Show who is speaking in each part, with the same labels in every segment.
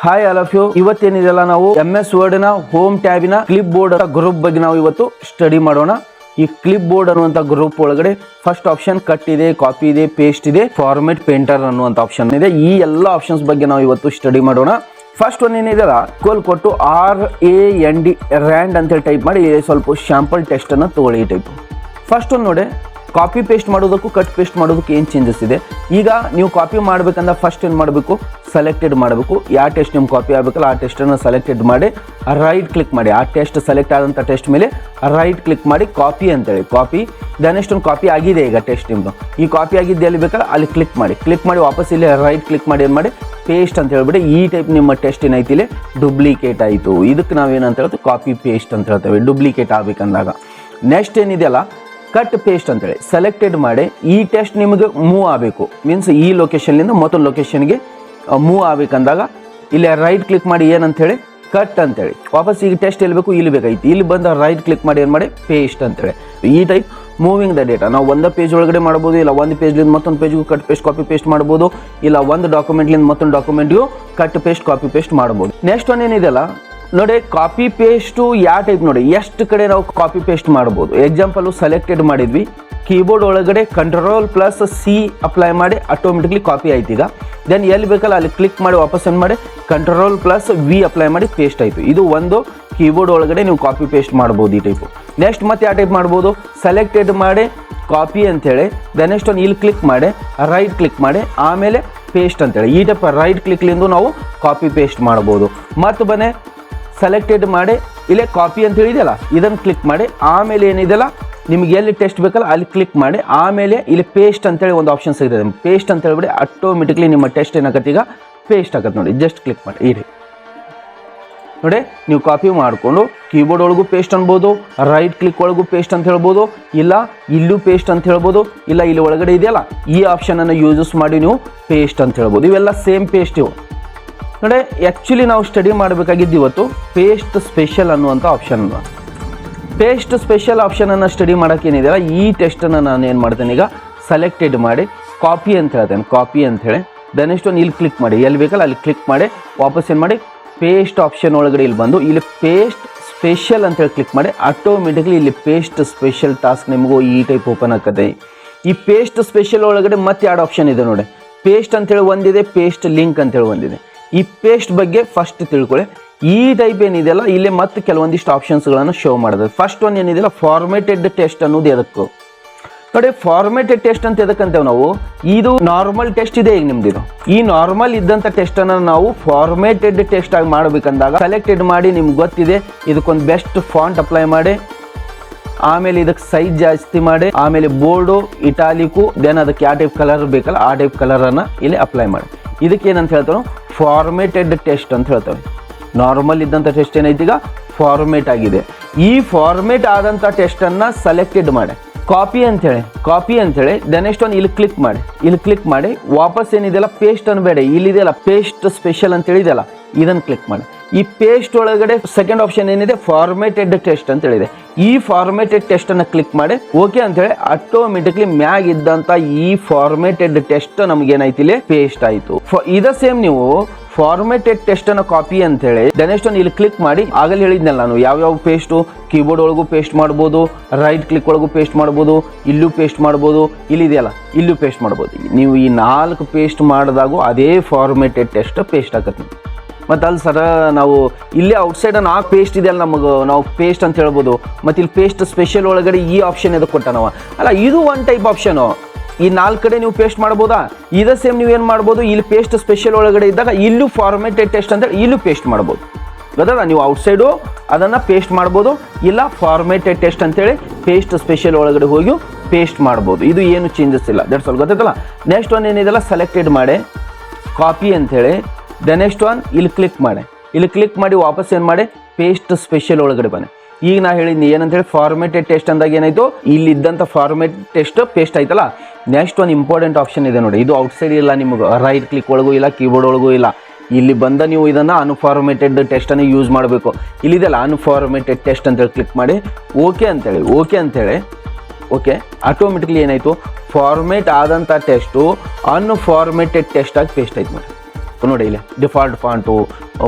Speaker 1: Hi all of you. ಇವತ್ತೇನಿದೆಲ್ಲ ನಾವು MS word ನ ಹೋಮ್ ಟ್ಯಾಬಿನ ಕ್ಲಿಪ್ ಬೋರ್ಡ್ ಗ್ರೂಪ್ ಬಗ್ಗೆ ನಾವು ಇವತ್ತು ಸ್ಟಡಿ ಮಾಡೋಣ. ಈ ಕ್ಲಿಪ್ ಬೋರ್ಡ್ ಅನ್ನುವಂತ ಗ್ರೂಪ್ ಒಳಗಡೆ ಫಸ್ಟ್ ಆಪ್ಷನ್ ಕಟ್ ಇದೆ, ಕಾಪಿ ಇದೆ, ಪೇಸ್ಟ್ ಇದೆ, ಫಾರ್ಮೆಟ್ ಪೇಂಟರ್ ಅನ್ನುವಂತ ಆಪ್ಷನ್ ಇದೆ. ಈ ಎಲ್ಲ ಆಪ್ಷನ್ಸ್ ಬಗ್ಗೆ ನಾವು ಇವತ್ತು ಸ್ಟಡಿ ಮಾಡೋಣ. ಫಸ್ಟ್ ಒನ್ ಏನಿದೆಲ್ಲ ಕೋಲ್ ಕೊಟ್ಟು RAND ರ್ಯಾಂಡ್ ಅಂತೇಳಿ ಟೈಪ್ ಮಾಡಿ ಸ್ವಲ್ಪ ಶಾಂಪಲ್ ಟೆಸ್ಟ್ ಅನ್ನು ತಗೊಳ್ಳಿ. ಈ ಟೈಪ್ ಫಸ್ಟ್ ಒಂದು ನೋಡಿ, ಕಾಪಿ ಪೇಸ್ಟ್ ಮಾಡೋದಕ್ಕೂ ಕಟ್ ಪೇಸ್ಟ್ ಮಾಡೋದಕ್ಕೆ ಏನು ಚೇಂಜಸ್ ಇದೆ. ಈಗ ನೀವು ಕಾಪಿ ಮಾಡ್ಬೇಕಂದ್ರೆ ಫಸ್ಟ್ ಏನು ಮಾಡಬೇಕು, ಸೆಲೆಕ್ಟೆಡ್ ಮಾಡಬೇಕು. ಯಾವ ಟೆಸ್ಟ್ ನಿಮ್ಗೆ ಕಾಪಿ ಆಗಬೇಕಲ್ಲ ಆ ಟೆಸ್ಟನ್ನು ಸೆಲೆಕ್ಟೆಡ್ ಮಾಡಿ ರೈಟ್ ಕ್ಲಿಕ್ ಮಾಡಿ. ಆ ಟೆಸ್ಟ್ ಸೆಲೆಕ್ಟ್ ಆದಂಥ ಟೆಸ್ಟ್ ಮೇಲೆ ರೈಟ್ ಕ್ಲಿಕ್ ಮಾಡಿ ಕಾಪಿ ಅಂತೇಳಿ ಕಾಪಿ. ನೆಕ್ಸ್ಟ್ ಒಂದು ಕಾಪಿ ಆಗಿದೆ ಈಗ ಟೆಸ್ಟ್ ನಿಮ್ಮದು. ಈ ಕಾಪಿ ಆಗಿದ್ದು ಎಲ್ಲಿ ಬೇಕಲ್ಲ ಅಲ್ಲಿ ಕ್ಲಿಕ್ ಮಾಡಿ ವಾಪಸ್ ಇಲ್ಲಿ ರೈಟ್ ಕ್ಲಿಕ್ ಮಾಡಿ ಏನು ಮಾಡಿ ಪೇಸ್ಟ್ ಅಂತ ಹೇಳ್ಬಿಟ್ಟು ಈ ಟೈಪ್ ನಿಮ್ಮ ಟೆಸ್ಟ್ ಏನೈತಿ ಇಲ್ಲಿ ಡೂಪ್ಲಿಕೇಟ್ ಆಯಿತು. ಇದಕ್ಕೆ ನಾವೇನಂತ ಹೇಳ್ತೀವಿ, ಕಾಪಿ ಪೇಸ್ಟ್ ಅಂತ ಹೇಳ್ತೇವೆ, ಡೂಪ್ಲಿಕೇಟ್ ಆಗಬೇಕಂದಾಗ. ನೆಕ್ಸ್ಟ್ ಏನಿದೆಯಲ್ಲ ಕಟ್ ಪೇಸ್ಟ್ ಅಂತೇಳಿ ಸೆಲೆಕ್ಟೆಡ್ ಮಾಡಿ ಈ ಟೆಸ್ಟ್ ನಿಮಗೆ ಮೂವ್ ಆಗಬೇಕು, ಮೀನ್ಸ್ ಈ ಲೊಕೇಶನ್ನಿಂದ ಮತ್ತೊಂದು ಲೊಕೇಶನ್ಗೆ ಮೂವ್ ಆಗಬೇಕಂದಾಗ ಇಲ್ಲಿ ರೈಟ್ ಕ್ಲಿಕ್ ಮಾಡಿ ಏನಂತೇಳಿ ಕಟ್ ಅಂತೇಳಿ ವಾಪಸ್ ಈಗ ಟೆಸ್ಟ್ ಎಲ್ಲಿ ಬೇಕು ಇಲ್ಲಿ ಬೇಕೈತಿ, ಇಲ್ಲಿ ಬಂದ ರೈಟ್ ಕ್ಲಿಕ್ ಮಾಡಿ ಏನು ಮಾಡಿ ಪೇಸ್ಟ್ ಅಂತೇಳಿ. ಈ ಟೈಪ್ ಮೂವಿಂಗ್ ದ ಡೇಟಾ ನಾವು ಒಂದು ಪೇಜ್ ಒಳಗಡೆ ಮಾಡ್ಬೋದು, ಇಲ್ಲ ಒಂದು ಪೇಜ್ಲಿಂದ ಮತ್ತೊಂದು ಪೇಜ್ಗೂ ಕಟ್ ಪೇಸ್ಟ್ ಕಾಪಿ ಪೇಸ್ಟ್ ಮಾಡ್ಬೋದು, ಇಲ್ಲ ಒಂದು ಡಾಕ್ಯುಮೆಂಟ್ಲಿಂದ ಮತ್ತೊಂದು ಡಾಕ್ಯುಮೆಂಟ್ಗೂ ಕಟ್ ಪೇಸ್ಟ್ ಕಾಪಿ ಪೇಸ್ಟ್ ಮಾಡ್ಬೋದು. ನೆಕ್ಸ್ಟ್ ಒನ್ ಏನಿದೆಲ್ಲ ನೋಡಿ, ಕಾಪಿ ಪೇಸ್ಟು ಯಾವ ಟೈಪ್ ನೋಡಿ ಎಷ್ಟು ಕಡೆ ನಾವು ಕಾಪಿ ಪೇಸ್ಟ್ ಮಾಡ್ಬೋದು. ಎಕ್ಸಾಂಪಲು ಸೆಲೆಕ್ಟೆಡ್ ಮಾಡಿದ್ವಿ, ಕೀಬೋರ್ಡ್ ಒಳಗಡೆ Ctrl+C ಅಪ್ಲೈ ಮಾಡಿ ಆಟೋಮೆಟಿಕ್ಲಿ ಕಾಪಿ ಆಯ್ತು. ಈಗ ದೆನ್ ಎಲ್ಲಿ ಬೇಕಲ್ಲ ಅಲ್ಲಿ ಕ್ಲಿಕ್ ಮಾಡಿ ವಾಪಸ್ ಏನು ಮಾಡಿ Ctrl+V ಅಪ್ಲೈ ಮಾಡಿ ಪೇಸ್ಟ್ ಆಯಿತು. ಇದು ಒಂದು ಕೀಬೋರ್ಡ್ ಒಳಗಡೆ ನೀವು ಕಾಪಿ ಪೇಸ್ಟ್ ಮಾಡ್ಬೋದು ಈ ಟೈಪು. ನೆಕ್ಸ್ಟ್ ಮತ್ತೆ ಯಾವ ಟೈಪ್ ಮಾಡ್ಬೋದು, ಸೆಲೆಕ್ಟೆಡ್ ಮಾಡಿ ಕಾಪಿ ಅಂತೇಳಿ ನೆಕ್ಸ್ಟ್ ಒಂದು ಇಲ್ಲಿ ಕ್ಲಿಕ್ ಮಾಡಿ ರೈಟ್ ಕ್ಲಿಕ್ ಮಾಡಿ ಆಮೇಲೆ ಪೇಸ್ಟ್ ಅಂತೇಳಿ ಈ ಟೈಪ್ ರೈಟ್ ಕ್ಲಿಕ್ಲಿಂದ ನಾವು ಕಾಪಿ ಪೇಸ್ಟ್ ಮಾಡ್ಬೋದು. ಮತ್ತು ಬನ್ನಿ ಸೆಲೆಕ್ಟೆಡ್ ಮಾಡಿ ಇಲ್ಲೇ ಕಾಪಿ ಅಂತ ಹೇಳಿದೆಯಲ್ಲ ಇದನ್ನು ಕ್ಲಿಕ್ ಮಾಡಿ ಆಮೇಲೆ ಏನಿದೆಯಲ್ಲ ನಿಮ್ಗೆ ಎಲ್ಲಿ ಟೆಸ್ಟ್ ಬೇಕಲ್ಲ ಅಲ್ಲಿ ಕ್ಲಿಕ್ ಮಾಡಿ ಆಮೇಲೆ ಇಲ್ಲಿ ಪೇಸ್ಟ್ ಅಂತೇಳಿ ಒಂದು ಆಪ್ಷನ್ ಸಿಗ್ತದೆ. ಪೇಸ್ಟ್ ಅಂತ ಹೇಳ್ಬಿಡಿ ಆಟೋಮೆಟಿಕ್ಲಿ ನಿಮ್ಮ ಟೆಸ್ಟ್ ಏನಾಗತ್ತೆ ಈಗ ಪೇಸ್ಟ್ ಆಗತ್ತೆ ನೋಡಿ. ಜಸ್ಟ್ ಕ್ಲಿಕ್ ಮಾಡಿ ಈ ನೋಡಿ, ನೀವು ಕಾಪಿ ಮಾಡಿಕೊಂಡು ಕೀಬೋರ್ಡ್ ಒಳಗೂ ಪೇಸ್ಟ್ ಅನ್ಬೋದು, ರೈಟ್ ಕ್ಲಿಕ್ ಒಳಗೂ ಪೇಸ್ಟ್ ಅಂತ ಹೇಳ್ಬೋದು, ಇಲ್ಲ ಇಲ್ಲೂ ಪೇಸ್ಟ್ ಅಂತ ಹೇಳ್ಬೋದು, ಇಲ್ಲ ಇಲ್ಲಿ ಒಳಗಡೆ ಇದೆಯಲ್ಲ ಈ ಆಪ್ಷನನ್ನು ಯೂಸಸ್ ಮಾಡಿ ನೀವು ಪೇಸ್ಟ್ ಅಂತ ಹೇಳ್ಬೋದು. ಇವೆಲ್ಲ ಸೇಮ್ ಪೇಸ್ಟ್ ಇವು ನೋಡಿ. ಆ್ಯಕ್ಚುಲಿ ನಾವು ಸ್ಟಡಿ ಮಾಡಬೇಕಾಗಿದ್ದು ಇವತ್ತು ಪೇಸ್ಟ್ ಸ್ಪೆಷಲ್ ಅನ್ನುವಂಥ ಆಪ್ಷನ್. ಪೇಸ್ಟ್ ಸ್ಪೆಷಲ್ ಆಪ್ಷನನ್ನು ಸ್ಟಡಿ ಮಾಡೋಕ್ಕೇನಿದೆಯಲ್ಲ ಈ ಟೆಸ್ಟನ್ನು ನಾನು ಏನು ಮಾಡ್ತೇನೆ ಈಗ ಸೆಲೆಕ್ಟೆಡ್ ಮಾಡಿ ಕಾಪಿ ಅಂತ ಹೇಳ್ತೇನೆ, ಕಾಪಿ ಅಂಥೇಳಿ ನೆಕ್ಸ್ಟ್ ಒಂದು ಇಲ್ಲಿ ಕ್ಲಿಕ್ ಮಾಡಿ ಎಲ್ಲಿ ಬೇಕಲ್ಲ ಅಲ್ಲಿ ಕ್ಲಿಕ್ ಮಾಡಿ ವಾಪಸ್ ಏನು ಮಾಡಿ ಪೇಸ್ಟ್ ಆಪ್ಷನ್ ಒಳಗಡೆ ಇಲ್ಲಿ ಬಂದು ಇಲ್ಲಿ ಪೇಸ್ಟ್ ಸ್ಪೆಷಲ್ ಅಂತೇಳಿ ಕ್ಲಿಕ್ ಮಾಡಿ ಆಟೋಮೆಟಿಕ್ಲಿ ಇಲ್ಲಿ ಪೇಸ್ಟ್ ಸ್ಪೆಷಲ್ ಟಾಸ್ಕ್ ನಿಮಗೂ ಈ ಟೈಪ್ ಓಪನ್ ಆಗ್ತದೆ. ಈ ಪೇಸ್ಟ್ ಸ್ಪೆಷಲ್ ಒಳಗಡೆ ಮತ್ತೆ ಎರಡು ಆಪ್ಷನ್ ಇದೆ ನೋಡಿ, ಪೇಸ್ಟ್ ಅಂತೇಳಿ ಒಂದಿದೆ, ಪೇಸ್ಟ್ ಲಿಂಕ್ ಅಂತೇಳಿ ಒಂದಿದೆ. ಈ ಪೇಸ್ಟ್ ಬಗ್ಗೆ ಫಸ್ಟ್ ತಿಳ್ಕೊಳ್ಳಿ. ಈ ಟೈಪ್ ಏನಿದೆಯಲ್ಲ ಇಲ್ಲಿ ಮತ್ತೆ ಕೆಲವೊಂದಿಷ್ಟು ಆಪ್ಷನ್ಸ್ಗಳನ್ನು ಶೋ ಮಾಡಿದೆ. ಫಸ್ಟ್ ಒನ್ ಏನಿದೆಯಲ್ಲ ಫಾರ್ಮೇಟೆಡ್ ಟೆಸ್ಟ್ ಅನ್ನೋದು ಎದಕ್ಕೂ ನೋಡಿ. ಫಾರ್ಮೇಟೆಡ್ ಟೆಸ್ಟ್ ಅಂತ ಎದಕ್ಕಂತೇವೆ ನಾವು, ಇದು ನಾರ್ಮಲ್ ಟೆಸ್ಟ್ ಇದೆ ಈಗ ನಿಮ್ದು. ಈ ನಾರ್ಮಲ್ ಇದ್ದಂಥ ಟೆಸ್ಟನ್ನು ನಾವು ಫಾರ್ಮೇಟೆಡ್ ಟೆಸ್ಟ್ ಆಗಿ ಮಾಡಬೇಕಂದಾಗ ಸೆಲೆಕ್ಟೆಡ್ ಮಾಡಿ ನಿಮ್ಗೆ ಗೊತ್ತಿದೆ ಇದಕ್ಕೊಂದು ಬೆಸ್ಟ್ ಫಾಂಟ್ ಅಪ್ಲೈ ಮಾಡಿ ಆಮೇಲೆ ಇದಕ್ಕೆ ಸೈಜ್ ಜಾಸ್ತಿ ಮಾಡಿ ಆಮೇಲೆ ಬೋರ್ಡು ಇಟಾಲಿಕು ದೆನ್ ಅದಕ್ಕೆ ಯಾವ ಟೈಪ್ ಕಲರ್ ಬೇಕಲ್ಲ ಆ ಟೈಪ್ ಕಲರನ್ನು ಇಲ್ಲಿ ಅಪ್ಲೈ ಮಾಡಿ. ಇದಕ್ಕೆ ಏನಂತ ಹೇಳ್ತಾರೆ, ಫಾರ್ಮೇಟೆಡ್ ಟೆಸ್ಟ್ ಅಂತ ಹೇಳ್ತೇವೆ. ನಾರ್ಮಲ್ ಇದ್ದಂಥ ಟೆಸ್ಟ್ ಏನೈತಿ ಈಗ ಫಾರ್ಮೇಟ್ ಆಗಿದೆ. ಈ ಫಾರ್ಮೇಟ್ ಆದಂಥ ಟೆಸ್ಟನ್ನು ಸೆಲೆಕ್ಟೆಡ್ ಮಾಡಿ ಕಾಪಿ ಅಂಥೇಳಿ ನೆಕ್ಸ್ಟ್ ಒಂದು ಇಲ್ಲಿ ಕ್ಲಿಕ್ ಮಾಡಿ ವಾಪಸ್ ಏನಿದೆಯಲ್ಲ ಪೇಸ್ಟ್ ಅನ್ಬೇಡ, ಇಲ್ಲಿದೆಯಲ್ಲ ಪೇಸ್ಟ್ ಸ್ಪೆಷಲ್ ಅಂತ ಹೇಳಿದೆಯಲ್ಲ ಇದನ್ನು ಕ್ಲಿಕ್ ಮಾಡಿ. ಈ ಪೇಸ್ಟ್ ಒಳಗಡೆ ಸೆಕೆಂಡ್ ಆಪ್ಷನ್ ಏನಿದೆ ಫಾರ್ಮೇಟೆಡ್ ಟೆಸ್ಟ್ ಅಂತ ಹೇಳಿದೆ. ಈ ಫಾರ್ಮೇಟೆಡ್ ಟೆಸ್ಟನ್ನು ಕ್ಲಿಕ್ ಮಾಡಿ ಓಕೆ ಅಂತೇಳಿ ಆಟೋಮೆಟಿಕ್ಲಿ ಮ್ಯಾಗ್ ಇದ್ದಂಥ ಈ ಫಾರ್ಮೇಟೆಡ್ ಟೆಸ್ಟ್ ನಮಗೇನಾಯ್ತು ಇಲ್ಲಿ ಪೇಸ್ಟ್ ಆಯಿತು. ಇದ ಸೇಮ್ ನೀವು ಫಾರ್ಮೇಟೆಡ್ ಟೆಸ್ಟನ್ನು ಕಾಪಿ ಅಂತೇಳಿ ನೆಕ್ಸ್ಟ್ ಒಂದು ಇಲ್ಲಿ ಕ್ಲಿಕ್ ಮಾಡಿ ಆಗಲೇ ಹೇಳಿದ್ನಲ್ಲ ನಾನು ಯಾವ್ಯಾವ ಪೇಸ್ಟು ಕೀಬೋರ್ಡ್ ಒಳಗೂ ಪೇಸ್ಟ್ ಮಾಡ್ಬೋದು, ರೈಟ್ ಕ್ಲಿಕ್ ಒಳಗೂ ಪೇಸ್ಟ್ ಮಾಡ್ಬೋದು, ಇಲ್ಲೂ ಪೇಸ್ಟ್ ಮಾಡ್ಬೋದು, ಇಲ್ಲಿದೆಯಲ್ಲ ಇಲ್ಲೂ ಪೇಸ್ಟ್ ಮಾಡ್ಬೋದು. ನೀವು ಈ 4 ಪೇಸ್ಟ್ ಮಾಡಿದಾಗೂ ಅದೇ ಫಾರ್ಮೇಟೆಡ್ ಟೆಸ್ಟ್ ಪೇಸ್ಟ್ ಆಗತ್ತೆ. ಮತ್ತು ಅಲ್ಲಿ ಸರ ನಾವು ಇಲ್ಲೇ ಔಟ್ಸೈಡ್ 4 ಪೇಸ್ಟ್ ಇದೆಯಲ್ಲ ನಮಗೆ ನಾವು ಪೇಸ್ಟ್ ಅಂತ ಹೇಳ್ಬೋದು. ಮತ್ತು ಇಲ್ಲಿ ಪೇಸ್ಟ್ ಸ್ಪೆಷಲ್ ಒಳಗಡೆ ಈ ಆಪ್ಷನ್ ಎದಕ್ಕೆ ಕೊಟ್ಟ ನಾವು ಅಲ್ಲ, ಇದು ಒನ್ ಟೈಪ್ ಆಪ್ಷನು. ಈ 4 ಕಡೆ ನೀವು ಪೇಸ್ಟ್ ಮಾಡ್ಬೋದಾ, ಇದೇ ಸೇಮ್ ನೀವೇನು ಮಾಡ್ಬೋದು, ಇಲ್ಲಿ ಪೇಸ್ಟ್ ಸ್ಪೆಷಲ್ ಒಳಗಡೆ ಇದ್ದಾಗ ಇಲ್ಲೂ ಫಾರ್ಮೇಟೆಡ್ ಟೆಸ್ಟ್ ಅಂತೇಳಿ ಇಲ್ಲೂ ಪೇಸ್ಟ್ ಮಾಡ್ಬೋದು. ಗೊತ್ತಲ್ಲ, ನೀವು ಔಟ್ಸೈಡು ಅದನ್ನು ಪೇಸ್ಟ್ ಮಾಡ್ಬೋದು, ಇಲ್ಲ ಫಾರ್ಮೇಟೆಡ್ ಟೆಸ್ಟ್ ಅಂತೇಳಿ ಪೇಸ್ಟ್ ಸ್ಪೆಷಲ್ ಒಳಗಡೆ ಹೋಗಿ ಪೇಸ್ಟ್ ಮಾಡ್ಬೋದು. ಇದು ಏನು ಚೇಂಜಸ್ ಇಲ್ಲ, ದಟ್ಸ್ ಆಲ್. ಗೊತ್ತಾಯ್ತಲ್ಲ. ನೆಕ್ಸ್ಟ್ ಒನ್ ಏನಿದೆಲ್ಲ ಸೆಲೆಕ್ಟೆಡ್ ಮಾಡಿ ಕಾಪಿ ಅಂಥೇಳಿ ನೆಕ್ಸ್ಟ್ ಒನ್ ಇಲ್ಲಿ ಕ್ಲಿಕ್ ಮಾಡಿ ವಾಪಸ್ ಏನು ಮಾಡಿ ಪೇಸ್ಟ್ ಸ್ಪೆಷಲ್ ಒಳಗಡೆ ಬನ್ನಿ. ಈಗ ನಾ ಹೇಳಿದ್ನಿ ಏನಂತೇಳಿ ಫಾರ್ಮೇಟೆಡ್ ಟೆಸ್ಟ್ ಅಂದಾಗ ಏನಾಯಿತು, ಇಲ್ಲಿದ್ದಂಥ ಫಾರ್ಮೇಟ್ ಟೆಸ್ಟ್ ಪೇಸ್ಟ್ ಆಯ್ತಲ್ಲ. ನೆಕ್ಸ್ಟ್ ಒಂದು ಇಂಪಾರ್ಟೆಂಟ್ ಆಪ್ಷನ್ ಇದೆ ನೋಡಿ, ಇದು ಔಟ್ಸೈಡ್ ಇಲ್ಲ ನಿಮಗೆ, ರೈಟ್ ಕ್ಲಿಕ್ ಒಳಗೂ ಇಲ್ಲ ಕೀಬೋರ್ಡ್ ಒಳಗೂ ಇಲ್ಲ. ಇಲ್ಲಿ ಬಂದ ನೀವು ಇದನ್ನು ಅನ್ಫಾರ್ಮೇಟೆಡ್ ಟೆಸ್ಟನ್ನು ಯೂಸ್ ಮಾಡಬೇಕು. ಇಲ್ಲಿದೆಲ್ಲ ಅನ್ಫಾರ್ಮೇಟೆಡ್ ಟೆಸ್ಟ್ ಅಂತೇಳಿ ಕ್ಲಿಕ್ ಮಾಡಿ ಓಕೆ ಅಂತೇಳಿ ಆಟೋಮೆಟಿಕ್ಲಿ ಏನಾಯಿತು ಫಾರ್ಮೇಟ್ ಆದಂಥ ಟೆಸ್ಟು ಅನ್ಫಾರ್ಮೇಟೆಡ್ ಟೆಸ್ಟ್ ಆಗಿ ಪೇಸ್ಟ್ ಆಯ್ತು ನೋಡಿ. ನೋಡಿ ಇಲ್ಲಿ ಡಿಫಾಲ್ಟ್ ಫಾಂಟು,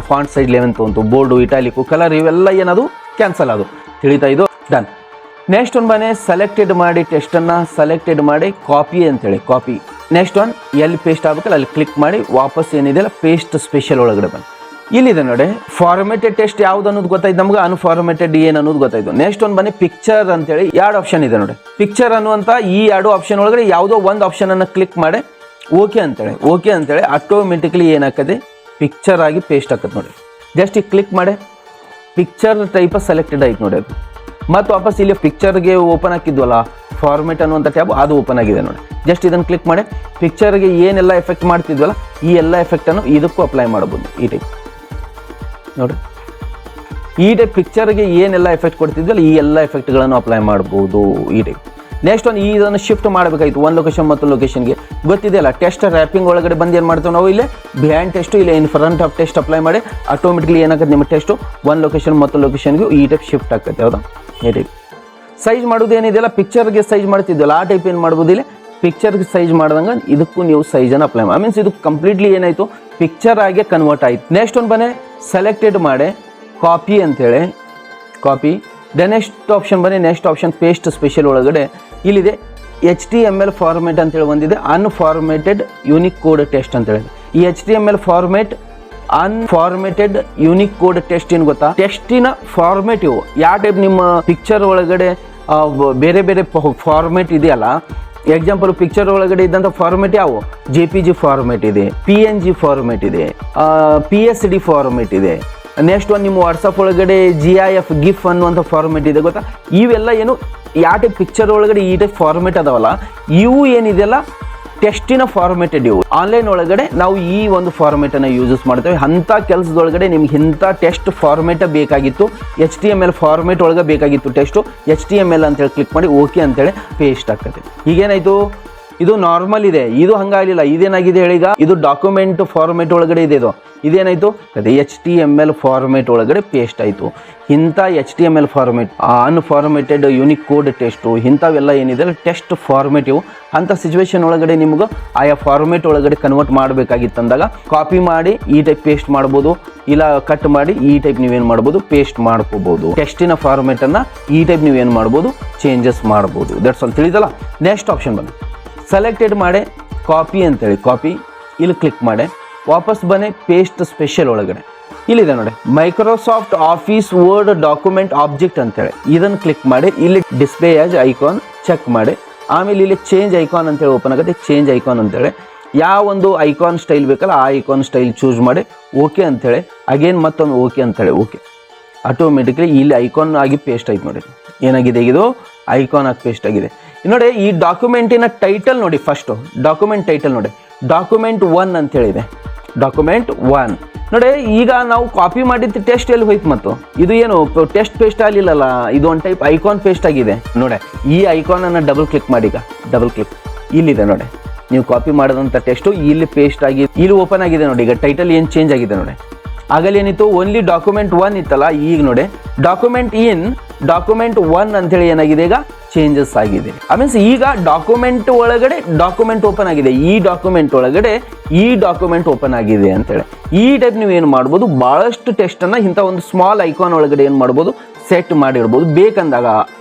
Speaker 1: ಫಾಂಟ್ ಸೈಜ್ 11 ಅಂತು, ಬೋರ್ಡು, ಇಟಾಲಿಕ್ಕು, ಕಲರ್ ಇವೆಲ್ಲ ಏನದು ಕ್ಯಾನ್ಸಲ್ ಅದು. ತಿಳಿತಾ ಇದು ಡನ್. ನೆಕ್ಸ್ಟ್ ಒಂದು ಬನ್ನಿ ಸೆಲೆಕ್ಟೆಡ್ ಮಾಡಿ ಟೆಸ್ಟನ್ನು ಸೆಲೆಕ್ಟೆಡ್ ಮಾಡಿ ಕಾಪಿ ಅಂತೇಳಿ ಕಾಪಿ. ನೆಕ್ಸ್ಟ್ ಒನ್ ಎಲ್ಲಿ ಪೇಸ್ಟ್ ಆಗಬೇಕಲ್ಲ ಅಲ್ಲಿ ಕ್ಲಿಕ್ ಮಾಡಿ ವಾಪಸ್ ಏನಿದೆಯಲ್ಲ ಪೇಸ್ಟ್ ಸ್ಪೆಷಲ್ ಒಳಗಡೆ ಬನ್ನಿ. ಇಲ್ಲಿದೆ ನೋಡಿ ಫಾರ್ಮೆಟೆಡ್ ಟೆಸ್ಟ್ ಯಾವ್ದು ಅನ್ನೋದು ಗೊತ್ತಾಯ್ತು ನಮ್ಗೆ, ಅನ್ಫಾರ್ಮೆಟೆಡ್ ಏನು ಅನ್ನೋದು ಗೊತ್ತಾಯ್ತು. ನೆಕ್ಸ್ಟ್ ಒಂದು ಬನ್ನಿ ಪಿಕ್ಚರ್ ಅಂತೇಳಿ 2 ಆಪ್ಷನ್ ಇದೆ ನೋಡಿ. ಪಿಕ್ಚರ್ ಅನ್ನುವಂಥ ಈ 2 ಆಪ್ಷನ್ ಒಳಗಡೆ ಯಾವುದೋ ಒಂದು ಆಪ್ಷನನ್ನು ಕ್ಲಿಕ್ ಮಾಡಿ ಓಕೆ ಅಂತೇಳಿ ಆಟೋಮೆಟಿಕ್ಲಿ ಏನಾಗ್ತದೆ ಪಿಕ್ಚರ್ ಆಗಿ ಪೇಸ್ಟ್ ಆಗ್ತದೆ ನೋಡಿ. ಜಸ್ಟ್ ಈಗ ಕ್ಲಿಕ್ ಮಾಡಿ ಪಿಕ್ಚರ್ ಟೈಪ್ ಸೆಲೆಕ್ಟೆಡ್ ಆಯ್ತು ನೋಡಿ. ಅದು ಮತ್ತು ವಾಪಸ್ ಇಲ್ಲಿ ಪಿಕ್ಚರ್ಗೆ ಓಪನ್ ಹಾಕಿದ್ವಲ್ಲ ಫಾರ್ಮೆಟ್ ಅನ್ನುವಂಥ ಟ್ಯಾಬ್ ಅದು ಓಪನ್ ಆಗಿದೆ ನೋಡಿ. ಜಸ್ಟ್ ಇದನ್ನು ಕ್ಲಿಕ್ ಮಾಡಿ ಪಿಕ್ಚರ್ಗೆ ಏನೆಲ್ಲ ಎಫೆಕ್ಟ್ ಮಾಡ್ತಿದ್ವಲ್ಲ ಈ ಎಲ್ಲ ಎಫೆಕ್ಟನ್ನು ಇದಕ್ಕೂ ಅಪ್ಲೈ ಮಾಡ್ಬೋದು. ಈ ಟೈಪ್ ನೋಡಿ, ಈ ಟೈಪ್ ಪಿಕ್ಚರ್ಗೆ ಏನೆಲ್ಲ ಎಫೆಕ್ಟ್ ಕೊಡ್ತಿದ್ವಲ್ಲ ಈ ಎಲ್ಲ ಎಫೆಕ್ಟ್ಗಳನ್ನು ಅಪ್ಲೈ ಮಾಡ್ಬೋದು ಈ ಟೈಪ್. ನೆಕ್ಸ್ಟ್ ಒಂದು ಇದನ್ನು ಶಿಫ್ಟ್ ಮಾಡಬೇಕಾಯ್ತು ಒಂದು ಲೊಕೇಶನ್ ಮತ್ತು ಲೊಕೇಶನ್ಗೆ. ಗೊತ್ತಿದೆಯಲ್ಲ ಟೆಸ್ಟ್ ರ್ಯಾಪಿಂಗ್ ಒಳಗಡೆ ಬಂದು ಏನು ಮಾಡ್ತೀವಿ ನಾವು ಇಲ್ಲಿ ಬಿಹೈಂಡ್ ಟೆಸ್ಟು ಇಲ್ಲ in front of test apply ಮಾಡಿ ಆಟೋಮೆಟಿಕ್ಲಿ ಏನಾಗುತ್ತೆ ನಿಮ್ಮ ಟೆಸ್ಟು ಒಂದು ಲೊಕೇಶನ್ ಮತ್ತು ಲೊಕೇಶನ್ಗೆ ಈ ಟೈಪ್ ಶಿಫ್ಟ್ ಆಗ್ತದೆ. ಹೌದಾ? ಈ ಟೈಪ್ ಸೈಜ್ ಮಾಡೋದು ಏನಿದೆಯಲ್ಲ ಪಿಕ್ಚರ್ಗೆ ಸೈಜ್ ಮಾಡ್ತಿದ್ವಲ್ಲ ಆ ಟೈಪ್ ಏನು ಮಾಡ್ಬೋದು ಇಲ್ಲಿ ಪಿಕ್ಚರ್ಗೆ ಸೈಜ್ ಮಾಡ್ದಂಗೆ ಇದಕ್ಕೂ ನೀವು ಸೈಜನ್ನು ಅಪ್ಲೈ ಮಾಡಿ ಮೀನ್ಸ್ ಇದು ಕಂಪ್ಲೀಟ್ಲಿ ಏನಾಯಿತು ಪಿಕ್ಚರ್ ಆಗಿ ಕನ್ವರ್ಟ್ ಆಯಿತು. ನೆಕ್ಸ್ಟ್ ಒಂದು ಬನ್ನಿ ಸೆಲೆಕ್ಟೆಡ್ ಮಾಡಿ ಕಾಪಿ ಅಂತೇಳಿ ಕಾಪಿ. ನೆಕ್ಸ್ಟ್ ಆಪ್ಷನ್ ಬನ್ನಿ ನೆಕ್ಸ್ಟ್ ಆಪ್ಷನ್ ಪೇಸ್ಟ್ ಸ್ಪೆಷಲ್ ಒಳಗಡೆ ಇಲ್ಲಿದೆ HTML ಫಾರ್ಮೆಟ್ ಅಂತೇಳಿ ಒಂದಿದೆ, ಅನ್ಫಾರ್ಮೆಟೆಡ್ ಯೂನಿಕ್ ಕೋಡ್ ಟೆಸ್ಟ್ ಅಂತೇಳಿ. ಈ HTML format unformatted unicode text ಟೆಸ್ಟ್ ಏನು ಗೊತ್ತಾ, ಟೆಸ್ಟಿನ ಫಾರ್ಮೆಟ್ ಇವು ಯಾವ ಟೈಪ್ ನಿಮ್ಮ ಪಿಕ್ಚರ್ ಒಳಗಡೆ ಬೇರೆ ಬೇರೆ ಫಾರ್ಮೆಟ್ ಇದೆಯಲ್ಲ. ಎಕ್ಸಾಂಪಲ್ ಪಿಕ್ಚರ್ ಒಳಗಡೆ ಇದ್ದಂಥ ಫಾರ್ಮೆಟ್ ಯಾವುವು JPG ಫಾರ್ಮೆಟ್ ಇದೆ, PNG ಫಾರ್ಮೆಟ್ ಇದೆ, PSD ಫಾರ್ಮೆಟ್ ಇದೆ. ನೆಕ್ಸ್ಟ್ ಒಂದು ನಿಮ್ಮ ವಾಟ್ಸಪ್ ಒಳಗಡೆ GIF ಗಿಫ್ ಅನ್ನುವಂಥ ಫಾರ್ಮೆಟ್ ಇದೆ ಗೊತ್ತಾ. ಇವೆಲ್ಲ ಏನು ಯಾವ ಟೈಪ್ ಪಿಕ್ಚರ್ ಒಳಗಡೆ ಈ ಟೈಪ್ ಫಾರ್ಮೆಟ್ ಅದಾವಲ್ಲ ಇವು ಏನಿದೆಯಲ್ಲ ಟೆಸ್ಟಿನ ಫಾರ್ಮೆಟೆಡ್. ಇವು ಆನ್ಲೈನ್ ಒಳಗಡೆ ನಾವು ಈ ಒಂದು ಫಾರ್ಮೆಟನ್ನು ಯೂಸಸ್ ಮಾಡ್ತೇವೆ. ಅಂಥ ಕೆಲಸದೊಳಗಡೆ ನಿಮ್ಗೆ ಇಂಥ ಟೆಸ್ಟ್ ಫಾರ್ಮೆಟ ಬೇಕಾಗಿತ್ತು, HTML ಫಾರ್ಮೆಟ್ ಒಳಗೆ ಬೇಕಾಗಿತ್ತು ಟೆಸ್ಟು. HTML ಅಂತೇಳಿ ಕ್ಲಿಕ್ ಮಾಡಿ ಓಕೆ ಅಂತೇಳಿ ಪೇಸ್ಟ್ ಆಗ್ತದೆ. ಈಗೇನಾಯಿತು ಇದು ನಾರ್ಮಲ್ ಇದೆ, ಇದು ಹಂಗಾಗಲಿಲ್ಲ. ಇದೇನಾಗಿದೆ ಹೇಳೀಗ ಇದು ಡಾಕ್ಯುಮೆಂಟ್ ಫಾರ್ಮೆಟ್ ಒಳಗಡೆ ಇದೆ. ಇದೇನಾಯಿತು ಅದೇ HTML ಫಾರ್ಮೆಟ್ ಒಳಗಡೆ ಪೇಸ್ಟ್ ಆಯಿತು. ಇಂಥ HTML format unformatted unicode text ಟೆಸ್ಟು ಇಂಥವೆಲ್ಲ ಏನಿದೆ ಟೆಸ್ಟ್ ಫಾರ್ಮೆಟ್ ಇವು. ಅಂಥ ಸಿಚುವೇಶನ್ ಒಳಗಡೆ ನಿಮ್ಗೆ ಆಯಾ ಫಾರ್ಮೆಟ್ ಒಳಗಡೆ ಕನ್ವರ್ಟ್ ಮಾಡಬೇಕಾಗಿತ್ತಂದಾಗ ಕಾಪಿ ಮಾಡಿ ಈ ಟೈಪ್ ಪೇಸ್ಟ್ ಮಾಡ್ಬೋದು, ಇಲ್ಲ ಕಟ್ ಮಾಡಿ ಈ ಟೈಪ್ ನೀವೇನು ಮಾಡ್ಬೋದು ಪೇಸ್ಟ್ ಮಾಡ್ಕೋಬೋದು. ಟೆಸ್ಟಿನ ಫಾರ್ಮೆಟನ್ನು ಈ ಟೈಪ್ ನೀವೇನು ಮಾಡ್ಬೋದು ಚೇಂಜಸ್ ಮಾಡ್ಬೋದು. That's all. ತಿಳಿದಲ್ಲ. ನೆಕ್ಸ್ಟ್ ಆಪ್ಷನ್ ಬನ್ನಿ ಸೆಲೆಕ್ಟೆಡ್ ಮಾಡಿ ಕಾಪಿ ಅಂತೇಳಿ ಕಾಪಿ ಇಲ್ಲಿ ಕ್ಲಿಕ್ ಮಾಡಿ ವಾಪಸ್ ಬನ್ನಿ ಪೇಸ್ಟ್ ಸ್ಪೆಷಲ್ ಒಳಗಡೆ ಇಲ್ಲಿದೆ ನೋಡಿ Microsoft office word document object ಅಂತೇಳಿ ಇದನ್ನು ಕ್ಲಿಕ್ ಮಾಡಿ ಇಲ್ಲಿ ಡಿಸ್ಪ್ಲೇ ಆಸ್ ಐಕಾನ್ ಚೆಕ್ ಮಾಡಿ ಆಮೇಲೆ ಇಲ್ಲಿ ಚೇಂಜ್ ಐಕಾನ್ ಅಂತೇಳಿ ಓಪನ್ ಆಗುತ್ತೆ. ಚೇಂಜ್ ಐಕಾನ್ ಅಂತೇಳಿ ಯಾವ ಒಂದು ಐಕಾನ್ ಸ್ಟೈಲ್ ಬೇಕಲ್ಲ ಆ ಐಕಾನ್ ಸ್ಟೈಲ್ ಚೂಸ್ ಮಾಡಿ ಓಕೆ ಅಂತೇಳಿ ಅಗೇನ್ ಮತ್ತೊಮ್ಮೆ ಓಕೆ ಅಂತೇಳಿ ಓಕೆ ಆಟೋಮೆಟಿಕ್ಲಿ ಇಲ್ಲಿ ಐಕಾನ್ ಆಗಿ ಪೇಸ್ಟ್ ಆಯ್ತು ನೋಡಿ. ಏನಾಗಿದೆ ಇದು ಐಕಾನ್ ಆಗಿ ಪೇಸ್ಟ್ ಆಗಿದೆ ನೋಡಿ. ಈ ಡಾಕ್ಯುಮೆಂಟಿನ ಟೈಟಲ್ ನೋಡಿ, ಫಸ್ಟು ಡಾಕ್ಯುಮೆಂಟ್ ಟೈಟಲ್ ನೋಡಿ ಡಾಕ್ಯುಮೆಂಟ್ 1 ಅಂತೇಳಿದೆ. ಡಾಕ್ಯುಮೆಂಟ್ 1 ನೋಡಿ. ಈಗ ನಾವು ಕಾಪಿ ಮಾಡಿದ್ದು ಟೆಸ್ಟ್ ಎಲ್ಲಿ ಹೋಯ್ತು ಮತ್ತು ಇದು ಏನು ಟೆಸ್ಟ್ ಪೇಸ್ಟ್ ಆಗಲಿಲ್ಲಲ್ಲ, ಇದು ಒಂದು ಟೈಪ್ ಐಕಾನ್ ಪೇಸ್ಟ್ ಆಗಿದೆ ನೋಡಿ. ಈ ಐಕಾನನ್ನು ಡಬಲ್ ಕ್ಲಿಕ್ ಮಾಡಿ, ಈಗ ಡಬಲ್ ಕ್ಲಿಕ್ ಇಲ್ಲಿದೆ ನೋಡಿ. ನೀವು ಕಾಪಿ ಮಾಡಿದಂಥ ಟೆಸ್ಟು ಇಲ್ಲಿ ಪೇಸ್ಟ್ ಆಗಿ ಇಲ್ಲಿ ಓಪನ್ ಆಗಿದೆ ನೋಡಿ. ಈಗ ಟೈಟಲ್ ಏನು ಚೇಂಜ್ ಆಗಿದೆ ನೋಡಿ. ಆಗಲೇ ಏನಿತ್ತು ಓನ್ಲಿ ಡಾಕ್ಯುಮೆಂಟ್ 1 ಇತ್ತಲ್ಲ, ಈಗ ನೋಡಿ ಡಾಕ್ಯುಮೆಂಟ್ 1 ಅಂತೇಳಿ ಏನಾಗಿದೆ ಈಗ ಚೇಂಜಸ್ ಆಗಿದೆ. ಮೀನ್ಸ್ ಈಗ ಡಾಕ್ಯುಮೆಂಟ್ ಒಳಗಡೆ ಡಾಕ್ಯುಮೆಂಟ್ ಓಪನ್ ಆಗಿದೆ, ಈ ಡಾಕ್ಯುಮೆಂಟ್ ಒಳಗಡೆ ಈ ಡಾಕ್ಯುಮೆಂಟ್ ಓಪನ್ ಆಗಿದೆ ಅಂತೇಳಿ. ಈ ಟೈಪ್ ನೀವು ಏನು ಮಾಡ್ಬೋದು ಭಾಳಷ್ಟು ಟೆಸ್ಟನ್ನು ಇಂಥ ಒಂದು ಸ್ಮಾಲ್ ಐಕಾನ್ ಒಳಗಡೆ ಏನು ಮಾಡ್ಬೋದು ಸೆಟ್ ಮಾಡಿಡ್ಬೋದು. ಬೇಕಂದಾಗ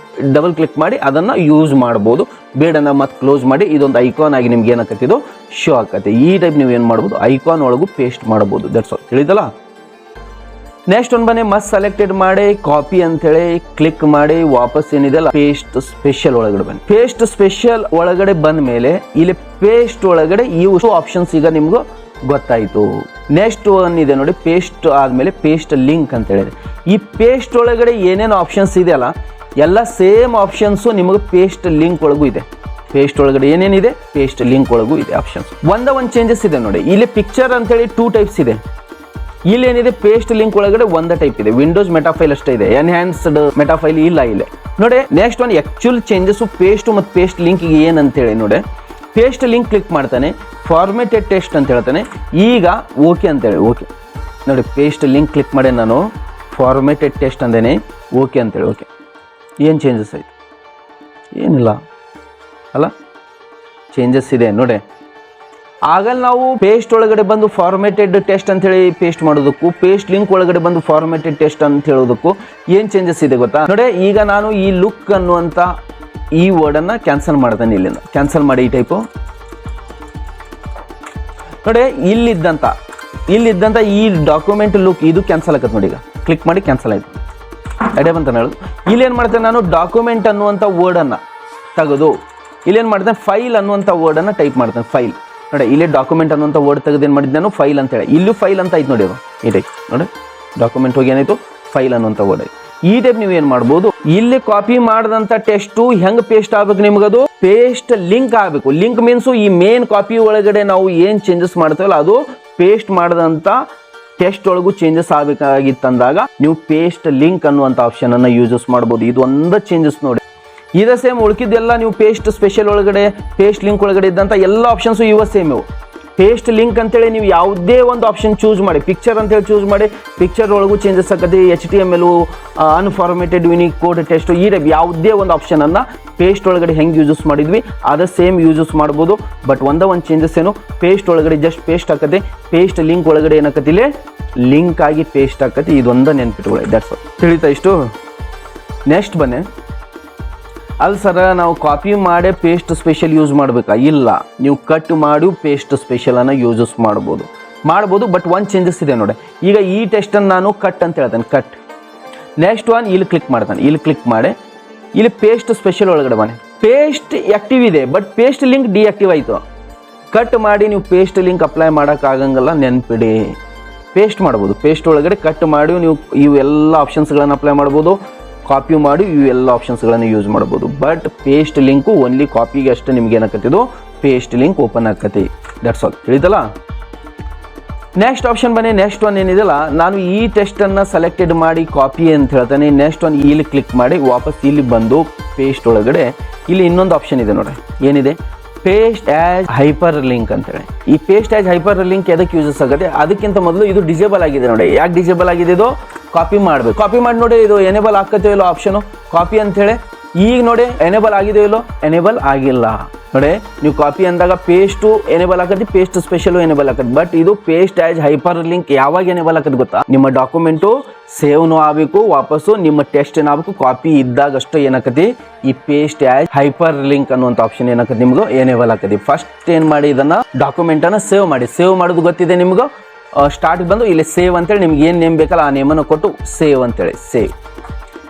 Speaker 1: ಡಬಲ್ ಕ್ಲಿಕ್ ಮಾಡಿ ಅದನ್ನು ಯೂಸ್ ಮಾಡ್ಬೋದು, ಬೇಡನ್ನ ಮತ್ತೆ ಕ್ಲೋಸ್ ಮಾಡಿ ಇದೊಂದು ಐಕಾನ್ ಆಗಿ ನಿಮ್ಗೆ ಏನಾಕತ್ತೆ ಇದು ಶೋ ಆಕತ್ತೆ. ಈ ಟೈಪ್ ನೀವು ಏನು ಮಾಡ್ಬೋದು ಐಕಾನ್ ಒಳಗೂ ಪೇಸ್ಟ್ ಮಾಡ್ಬೋದು. That's all. ತಿಳಿದಲ್ಲ. ನೆಕ್ಸ್ಟ್ ಒಂದು ಬನ್ನಿ ಮಸ್ಟ್ ಸೆಲೆಕ್ಟೆಡ್ ಮಾಡಿ ಕಾಪಿ ಅಂತೇಳಿ ಕ್ಲಿಕ್ ಮಾಡಿ ವಾಪಸ್ ಏನಿದೆ ಅಲ್ಲ ಪೇಸ್ಟ್ ಸ್ಪೆಷಲ್ ಒಳಗಡೆ ಬನ್ನಿ. ಪೇಸ್ಟ್ ಸ್ಪೆಷಲ್ ಒಳಗಡೆ ಬಂದ ಮೇಲೆ ಇಲ್ಲಿ ಪೇಸ್ಟ್ ಒಳಗಡೆ ಇವು ಆಪ್ಷನ್ಸ್ ಈಗ ನಿಮ್ಗೆ ಗೊತ್ತಾಯಿತು. ನೆಕ್ಸ್ಟ್ ಒನ್ ಇದೆ ನೋಡಿ ಪೇಸ್ಟ್ ಆದಮೇಲೆ ಪೇಸ್ಟ್ ಲಿಂಕ್ ಅಂತ ಹೇಳಿದೆ. ಈ ಪೇಸ್ಟ್ ಒಳಗಡೆ ಏನೇನು ಆಪ್ಷನ್ಸ್ ಇದೆಯಲ್ಲ ಎಲ್ಲ ಸೇಮ್ ಆಪ್ಷನ್ಸು ನಿಮಗೆ ಪೇಸ್ಟ್ ಲಿಂಕ್ ಒಳಗೂ ಇದೆ. ಪೇಸ್ಟ್ ಒಳಗಡೆ ಏನೇನಿದೆ ಪೇಸ್ಟ್ ಲಿಂಕ್ ಒಳಗೂ ಇದೆ ಆಪ್ಷನ್ಸ್. ಒಂದು ಚೇಂಜಸ್ ಇದೆ ನೋಡಿ. ಇಲ್ಲಿ ಪಿಕ್ಚರ್ ಅಂತೇಳಿ 2 ಟೈಪ್ಸ್ ಇದೆ. ಇಲ್ಲಿ ಏನಿದೆ ಪೇಸ್ಟ್ ಲಿಂಕ್ ಒಳಗಡೆ ಒಂದು ಟೈಪ್ ಇದೆ, ವಿಂಡೋಸ್ ಮೆಟಾಫೈಲ್ ಅಷ್ಟೇ ಇದೆ, ಎನ್ಹ್ಯಾನ್ಸ್ಡ್ ಮೆಟಾಫೈಲ್ ಇಲ್ಲ ಇಲ್ಲಿ ನೋಡಿ. ನೆಕ್ಸ್ಟ್ ಒಂದು ಆ್ಯಕ್ಚುಲ್ ಚೇಂಜಸ್ಸು ಪೇಸ್ಟ್ ಮತ್ತು ಪೇಸ್ಟ್ ಲಿಂಕ್ಗೆ ಏನಂತೇಳಿ ನೋಡಿ. ಪೇಸ್ಟ್ ಲಿಂಕ್ ಕ್ಲಿಕ್ ಮಾಡ್ತಾನೆ ಫಾರ್ಮೆಟೆಡ್ ಟೆಸ್ಟ್ ಅಂತ ಹೇಳ್ತಾನೆ. ಈಗ ಓಕೆ ಅಂತೇಳಿ ಓಕೆ ನೋಡಿ ಪೇಸ್ಟ್ ಲಿಂಕ್ ಕ್ಲಿಕ್ ಮಾಡಿ ನಾನು ಫಾರ್ಮೆಟೆಡ್ ಟೆಸ್ಟ್ ಅಂದೇನೆ ಓಕೆ ಅಂತೇಳಿ ಓಕೆ. ಏನು ಚೇಂಜಸ್ ಆಯಿತು ಏನಿಲ್ಲ ಅಲ್ಲ, ಚೇಂಜಸ್ ಇದೆ ನೋಡಿ. ಆಗಲ್ಲಿ ನಾವು ಪೇಸ್ಟ್ ಒಳಗಡೆ ಬಂದು ಫಾರ್ಮೇಟೆಡ್ ಟೆಸ್ಟ್ ಅಂತ ಹೇಳಿ ಪೇಸ್ಟ್ ಮಾಡೋದಕ್ಕೂ ಪೇಸ್ಟ್ ಲಿಂಕ್ ಒಳಗಡೆ ಬಂದು ಫಾರ್ಮೇಟೆಡ್ ಟೆಸ್ಟ್ ಅಂತ ಹೇಳೋದಕ್ಕೂ ಏನು ಚೇಂಜಸ್ ಇದೆ ಗೊತ್ತಾ ನೋಡಿ. ಈಗ ನಾನು ಈ ಲುಕ್ ಅನ್ನುವಂಥ ಈ ವರ್ಡನ್ನು ಕ್ಯಾನ್ಸಲ್ ಮಾಡ್ತೇನೆ. ಇಲ್ಲಿಂದ ಕ್ಯಾನ್ಸಲ್ ಮಾಡಿ ಈ ಟೈಪು ನೋಡಿ. ಇಲ್ಲಿದ್ದಂಥ ಈ ಡಾಕ್ಯುಮೆಂಟ್ ಲುಕ್ ಇದು ಕ್ಯಾನ್ಸಲ್ ಆಗತ್ತೆ ನೋಡಿ. ಈಗ ಕ್ಲಿಕ್ ಮಾಡಿ ಕ್ಯಾನ್ಸಲ್ ಆಯಿತು. ಐಡಿಯಾ ಬಂತ ಹೇಳೋದು. ಇಲ್ಲೇನು ಮಾಡ್ತೇನೆ ನಾನು ಡಾಕ್ಯುಮೆಂಟ್ ಅನ್ನುವಂಥ ವರ್ಡನ್ನು ತೆಗೆದು ಇಲ್ಲೇನು ಮಾಡ್ತೇನೆ ಫೈಲ್ ಅನ್ನುವಂಥ ವರ್ಡನ್ನು ಟೈಪ್ ಮಾಡ್ತೇನೆ. ಫೈಲ್ ನೋಡಿ, ಇಲ್ಲಿ ಡಾಕ್ಯುಮೆಂಟ್ ಅನ್ನುವಂಥ ವರ್ಡ್ ತೆಗೆದು ಏನು ಮಾಡಿದ್ದೆ ನಾನು ಫೈಲ್ ಅಂತೇಳಿ. ಇಲ್ಲೂ ಫೈಲ್ ಅಂತ ಆಯ್ತು ನೋಡಿ. ಅದು ಈ ಟೈಪ್ ನೋಡಿ, ಡಾಕ್ಯುಮೆಂಟ್ ಹೋಗಿ ಏನಾಯಿತು ಫೈಲ್ ಅನ್ನುವಂಥ ವರ್ಡ್ ಆಯ್ತು. ಈ ಟೈಪ್ ನೀವು ಏನು ಮಾಡ್ಬೋದು, ಇಲ್ಲಿ ಕಾಪಿ ಮಾಡಿದಂಥ ಟೆಸ್ಟು ಹೆಂಗೆ ಪೇಸ್ಟ್ ಆಗ್ಬೇಕು, ನಿಮ್ಗದು ಪೇಸ್ಟ್ ಲಿಂಕ್ ಆಗಬೇಕು. ಲಿಂಕ್ ಮೀನ್ಸು ಈ ಮೇನ್ ಕಾಪಿ ಒಳಗಡೆ ನಾವು ಏನು ಚೇಂಜಸ್ ಮಾಡ್ತೇವಲ್ಲ ಅದು ಪೇಸ್ಟ್ ಮಾಡಿದಂಥ ಟೆಸ್ಟ್ ಒಳಗೂ ಚೇಂಜಸ್ ಆಗಬೇಕಾಗಿತ್ತಂದಾಗ ನೀವು ಪೇಸ್ಟ್ ಲಿಂಕ್ ಅನ್ನುವಂಥ ಆಪ್ಷನನ್ನು ಯೂಸಸ್ ಮಾಡ್ಬೋದು. ಇದು ಒಂದು ಚೇಂಜಸ್ ನೋಡಿ. ಇದೇ ಸೇಮ್ ಉಳ್ಕಿದ್ದೆಲ್ಲ ನೀವು ಪೇಸ್ಟ್ ಸ್ಪೆಷಲ್ ಒಳಗಡೆ ಪೇಸ್ಟ್ ಲಿಂಕ್ ಒಳಗಡೆ ಇದ್ದಂಥ ಎಲ್ಲ ಆಪ್ಷನ್ಸು ಇವ ಸೇಮ್ ಇವು. ಪೇಸ್ಟ್ ಲಿಂಕ್ ಅಂತೇಳಿ ನೀವು ಯಾವುದೇ ಒಂದು ಆಪ್ಷನ್ ಚೂಸ್ ಮಾಡಿ, ಪಿಕ್ಚರ್ ಅಂತೇಳಿ ಚೂಸ್ ಮಾಡಿ, ಪಿಕ್ಚರ್ ಒಳಗೂ ಚೇಂಜಸ್ ಆಗತ್ತೆ. HTML ಅನ್ಫಾರ್ಮೇಟೆಡ್ ಯೂನಿಕ್ ಕೋಡ್ ಟೆಸ್ಟ್ ಈ ಟೈಪ್ ಯಾವುದೇ ಒಂದು ಆಪ್ಷನನ್ನು ಪೇಸ್ಟ್ ಒಳಗಡೆ ಹೆಂಗೆ ಯೂಸಸ್ ಮಾಡಿದ್ವಿ ಅದೇ ಸೇಮ್ ಯೂಸಸ್ ಮಾಡ್ಬೋದು. ಬಟ್ ಒಂದು ಚೇಂಜಸ್ ಏನು, ಪೇಸ್ಟ್ ಒಳಗಡೆ ಜಸ್ಟ್ ಪೇಸ್ಟ್ ಆಕತ್ತೆ, ಪೇಸ್ಟ್ ಲಿಂಕ್ ಒಳಗಡೆ ಏನಾಕತಿ ಇಲ್ಲಿ ಲಿಂಕ್ ಆಗಿ ಪೇಸ್ಟ್ ಆಕತಿ. ಇದೊಂದು ನೆನ್ಪಿಟ್ಕೊಳ್ಳಿ. ದಟ್ಸ್ ತಿಳಿತಾ ಇಷ್ಟು. ನೆಕ್ಸ್ಟ್ ಬನ್ನಿ. ಅಲ್ಲಿ ಸರ ನಾವು ಕಾಪಿ ಮಾಡೇ ಪೇಸ್ಟ್ ಸ್ಪೆಷಲ್ ಯೂಸ್ ಮಾಡಬೇಕಾ? ಇಲ್ಲ, ನೀವು ಕಟ್ ಮಾಡಿ ಪೇಸ್ಟ್ ಸ್ಪೆಷಲನ್ನು ಯೂಸಸ್ ಮಾಡ್ಬೋದು. ಬಟ್ ಒಂದು ಚೇಂಜಸ್ ಇದೆ ನೋಡಿ. ಈಗ ಈ ಟೆಸ್ಟನ್ನು ನಾನು ಕಟ್ ಅಂತ ಹೇಳ್ತೇನೆ, ಕಟ್. ನೆಕ್ಸ್ಟ್ ಒನ್ ಇಲ್ಲಿ ಕ್ಲಿಕ್ ಮಾಡ್ತಾನೆ. ಇಲ್ಲಿ ಕ್ಲಿಕ್ ಮಾಡಿ ಇಲ್ಲಿ ಪೇಸ್ಟ್ ಸ್ಪೆಷಲ್ ಒಳಗಡೆ ಬನ್ನಿ. ಪೇಸ್ಟ್ ಆ್ಯಕ್ಟಿವ್ ಇದೆ ಬಟ್ ಪೇಸ್ಟ್ ಲಿಂಕ್ ಡಿಆಕ್ಟಿವ್ ಆಯಿತು. ಕಟ್ ಮಾಡಿ ನೀವು ಪೇಸ್ಟ್ ಲಿಂಕ್ ಅಪ್ಲೈ ಮಾಡೋಕ್ಕಾಗಂಗಿಲ್ಲ, ನೆನ್ಪಿಡಿ. ಪೇಸ್ಟ್ ಮಾಡ್ಬೋದು, ಪೇಸ್ಟ್ ಒಳಗಡೆ ಕಟ್ ಮಾಡಿ ನೀವು ಇವೆಲ್ಲ ಆಪ್ಷನ್ಸ್ಗಳನ್ನು ಅಪ್ಲೈ ಮಾಡ್ಬೋದು. ಕಾಪಿ ಮಾಡಿ ಇವೆಲ್ಲ ಆಪ್ಷನ್ಸ್ಗಳನ್ನು ಯೂಸ್ ಮಾಡ್ಬೋದು. ಬಟ್ ಪೇಸ್ಟ್ ಲಿಂಕು ಓನ್ಲಿ ಕಾಪಿಗೆ ಅಷ್ಟೇ ನಿಮ್ಗೆ ಏನಾಕತ್ತಿದು ಪೇಸ್ಟ್ ಲಿಂಕ್ ಓಪನ್ ಆಕತಿ. That's all. ತಿಳಿತಲ್ಲ. ನೆಕ್ಸ್ಟ್ ಆಪ್ಷನ್ ಬನ್ನಿ. ನೆಕ್ಸ್ಟ್ ಒನ್ ಏನಿದೆಲ್ಲ, ನಾನು ಈ ಟೆಸ್ಟನ್ನು ಸೆಲೆಕ್ಟೆಡ್ ಮಾಡಿ ಕಾಪಿ ಅಂತ ಹೇಳ್ತೇನೆ. ನೆಕ್ಸ್ಟ್ ಒನ್ ಇಲ್ಲಿ ಕ್ಲಿಕ್ ಮಾಡಿ ವಾಪಸ್ ಇಲ್ಲಿ ಬಂದು ಪೇಸ್ಟ್ ಒಳಗಡೆ ಇಲ್ಲಿ ಇನ್ನೊಂದು ಆಪ್ಷನ್ ಇದೆ ನೋಡಿ. ಏನಿದೆ? ಪೇಸ್ಟ್ ಆ್ಯಸ್ ಹೈಪರ್ ಲಿಂಕ್ ಅಂತೇಳಿ. ಈ ಪೇಸ್ಟ್ ಆ್ಯಸ್ ಹೈಪರ್ ಲಿಂಕ್ ಎದಕ್ಕೆ ಯೂಸಸ್ ಆಗುತ್ತೆ? ಅದಕ್ಕಿಂತ ಮೊದಲು ಇದು ಡಿಸೇಬಲ್ ಆಗಿದೆ ನೋಡಿ. ಯಾಕೆ ಡಿಸೇಬಲ್ ಆಗಿದೆ? ಇದು ಕಾಪಿ ಮಾಡಬೇಕು. ಕಾಪಿ ಮಾಡಿ ನೋಡಿ, ಇದು ಎನೇಬಲ್ ಆಕತ್ತೋ ಇಲ್ಲೋ ಆಪ್ಷನು ಕಾಪಿ ಅಂತೇಳಿ. ಈಗ ನೋಡಿ ಎನೇಬಲ್ ಆಗಿದೆಯೋ ಇಲ್ಲೋ? ಎನೇಬಲ್ ಆಗಿಲ್ಲ ನೋಡಿ. ನೀವು ಕಾಪಿ ಅಂದಾಗ ಪೇಸ್ಟು ಎನೇಬಲ್ ಆಕತಿ, ಪೇಸ್ಟ್ ಸ್ಪೆಷಲು ಎನೇಬಲ್ ಆಕತಿ. ಬಟ್ ಇದು ಪೇಸ್ಟ್ ಆ್ಯಸ್ ಹೈಪರ್ ಲಿಂಕ್ ಯಾವಾಗ ಎನೇಬಲ್ ಆಕತಿ ಗೊತ್ತಾ? ನಿಮ್ಮ ಡಾಕ್ಯುಮೆಂಟು ಸೇವ್ನು ಆಗಬೇಕು, ವಾಪಸ್ಸು ನಿಮ್ಮ ಟೆಸ್ಟ್ ಏನಾಗಬೇಕು, ಕಾಪಿ ಇದ್ದಾಗಷ್ಟು ಏನಾಕತಿ ಈ ಪೇಸ್ಟ್ ಆ್ಯಸ್ ಹೈಪರ್ ಲಿಂಕ್ ಅನ್ನುವಂಥ ಆಪ್ಷನ್ ಏನಾಕತಿ ನಿಮ್ಗೆ ಎನೇಬಲ್ ಆಕತಿ. ಫಸ್ಟ್ ಏನು ಮಾಡಿ ಇದನ್ನು ಡಾಕ್ಯುಮೆಂಟನ್ನು ಸೇವ್ ಮಾಡಿ. ಸೇವ್ ಮಾಡೋದು ಗೊತ್ತಿದೆ ನಿಮ್ಗೆ. ಸ್ಟಾರ್ಟ್ ಬಂದು ಇಲ್ಲಿ ಸೇವ್ ಅಂತೇಳಿ ನಿಮ್ಗೆ ಏನು ನೇಮ್ ಬೇಕಲ್ಲ ಆ ನೇಮನ್ನು ಕೊಟ್ಟು ಸೇವ್ ಅಂತೇಳಿ ಸೇವ್.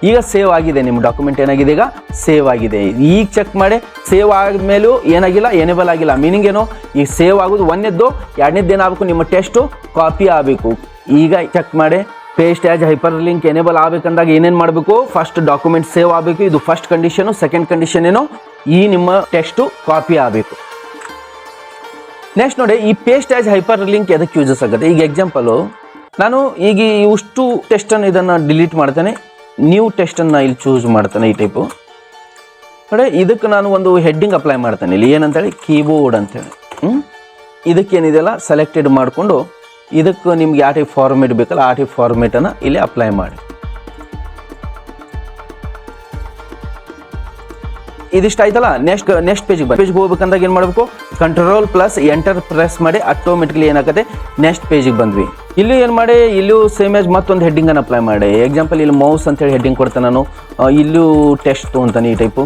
Speaker 1: ಈಗ ಸೇವ್ ಆಗಿದೆ, ನಿಮ್ಮ ಡಾಕ್ಯುಮೆಂಟ್ ಏನಾಗಿದೆ? ಈಗ ಸೇವ್ ಆಗಿದೆ. ಈಗ ಚೆಕ್ ಮಾಡಿ. ಸೇವ್ ಆದಮೇಲೂ ಏನಾಗಿಲ್ಲ, ಎನೇಬಲ್ ಆಗಿಲ್ಲ. ಮೀನಿಂಗ್ ಏನು? ಈಗ ಸೇವ್ ಆಗೋದು ಒಂದನೇದ್ದು, ಎರಡನೇದ್ದು ಏನಾಗಬೇಕು, ನಿಮ್ಮ ಟೆಸ್ಟು ಕಾಪಿ ಆಗಬೇಕು. ಈಗ ಚೆಕ್ ಮಾಡಿ. Paste as hyperlink enable ಆಗಬೇಕಂದಾಗ ಏನೇನು ಮಾಡಬೇಕು? ಫಸ್ಟ್ ಡಾಕ್ಯುಮೆಂಟ್ ಸೇವ್ ಆಗಬೇಕು, ಇದು ಫಸ್ಟ್ ಕಂಡೀಷನು. ಸೆಕೆಂಡ್ ಕಂಡೀಷನ್ ಏನು? ಈ ನಿಮ್ಮ ಟೆಸ್ಟು ಕಾಪಿ ಆಗಬೇಕು. ನೆಕ್ಸ್ಟ್ ನೋಡಿ, ಈ ಪೇಸ್ಟ್ ಆ್ಯಸ್ ಹೈಪರ್ ಲಿಂಕ್ ಎದಕ್ಕೆ ಯೂಸಸ್ ಆಗುತ್ತೆ? ಈಗ ಎಕ್ಸಾಂಪಲು ನಾನು ಈಗ ಇಷ್ಟು ಟೆಸ್ಟನ್ನು ಇದನ್ನು ಡಿಲೀಟ್ ಮಾಡ್ತೇನೆ, ನ್ಯೂ ಟೆಸ್ಟನ್ನು ಇಲ್ಲಿ ಚೂಸ್ ಮಾಡ್ತೇನೆ. ಈ ಟೈಪು ನೋಡಿ. ಇದಕ್ಕೆ ನಾನು ಒಂದು ಹೆಡ್ಡಿಂಗ್ ಅಪ್ಲೈ ಮಾಡ್ತೇನೆ. ಇಲ್ಲಿ ಏನಂತೇಳಿ ಕೀಬೋರ್ಡ್ ಅಂತೇಳಿ. ಇದಕ್ಕೇನಿದೆಯಲ್ಲ ಸೆಲೆಕ್ಟೆಡ್ ಮಾಡಿಕೊಂಡು ಇದಕ್ಕೆ ನಿಮ್ಗೆ ಯಾವ ಟೈಪ್ ಫಾರ್ಮೇಟ್ ಬೇಕಲ್ಲ ಆ ಟೈಪ್ ಫಾರ್ಮೇಟನ್ನು ಇಲ್ಲಿ ಅಪ್ಲೈ ಮಾಡಿ. ಇದಿಷ್ಟ ಆಯ್ತಲ್ಲ. ನೆಕ್ಸ್ಟ್ ಪೇಜಿಗೆ ಹೋಗ್ಬೇಕಂದಾಗ ಏನು ಮಾಡಬೇಕು? Ctrl+Enter ಪ್ರೆಸ್ ಮಾಡಿ ಆಟೋಮೆಟಿಕ್ಲಿ ಏನಾಗುತ್ತೆ ನೆಕ್ಸ್ಟ್ ಪೇಜಿಗೆ ಬಂದ್ವಿ. ಇಲ್ಲಿ ಏನು ಮಾಡಿ, ಇಲ್ಲೂ ಸೇಮ್ ಆಸ್ ಮತ್ತೊಂದು ಹೆಡ್ಡಿಂಗನ್ನು ಅಪ್ಲೈ ಮಾಡಿ. ಎಕ್ಸಾಂಪಲ್ ಇಲ್ಲಿ ಮೌಸ್ ಅಂತೇಳಿ ಹೆಡ್ಡಿಂಗ್ ಕೊಡ್ತೇನೆ ನಾನು. ಇಲ್ಲೂ ಟೆಸ್ಟ್ ತೊಗೊಂತಾನೆ ಈ ಟೈಪು.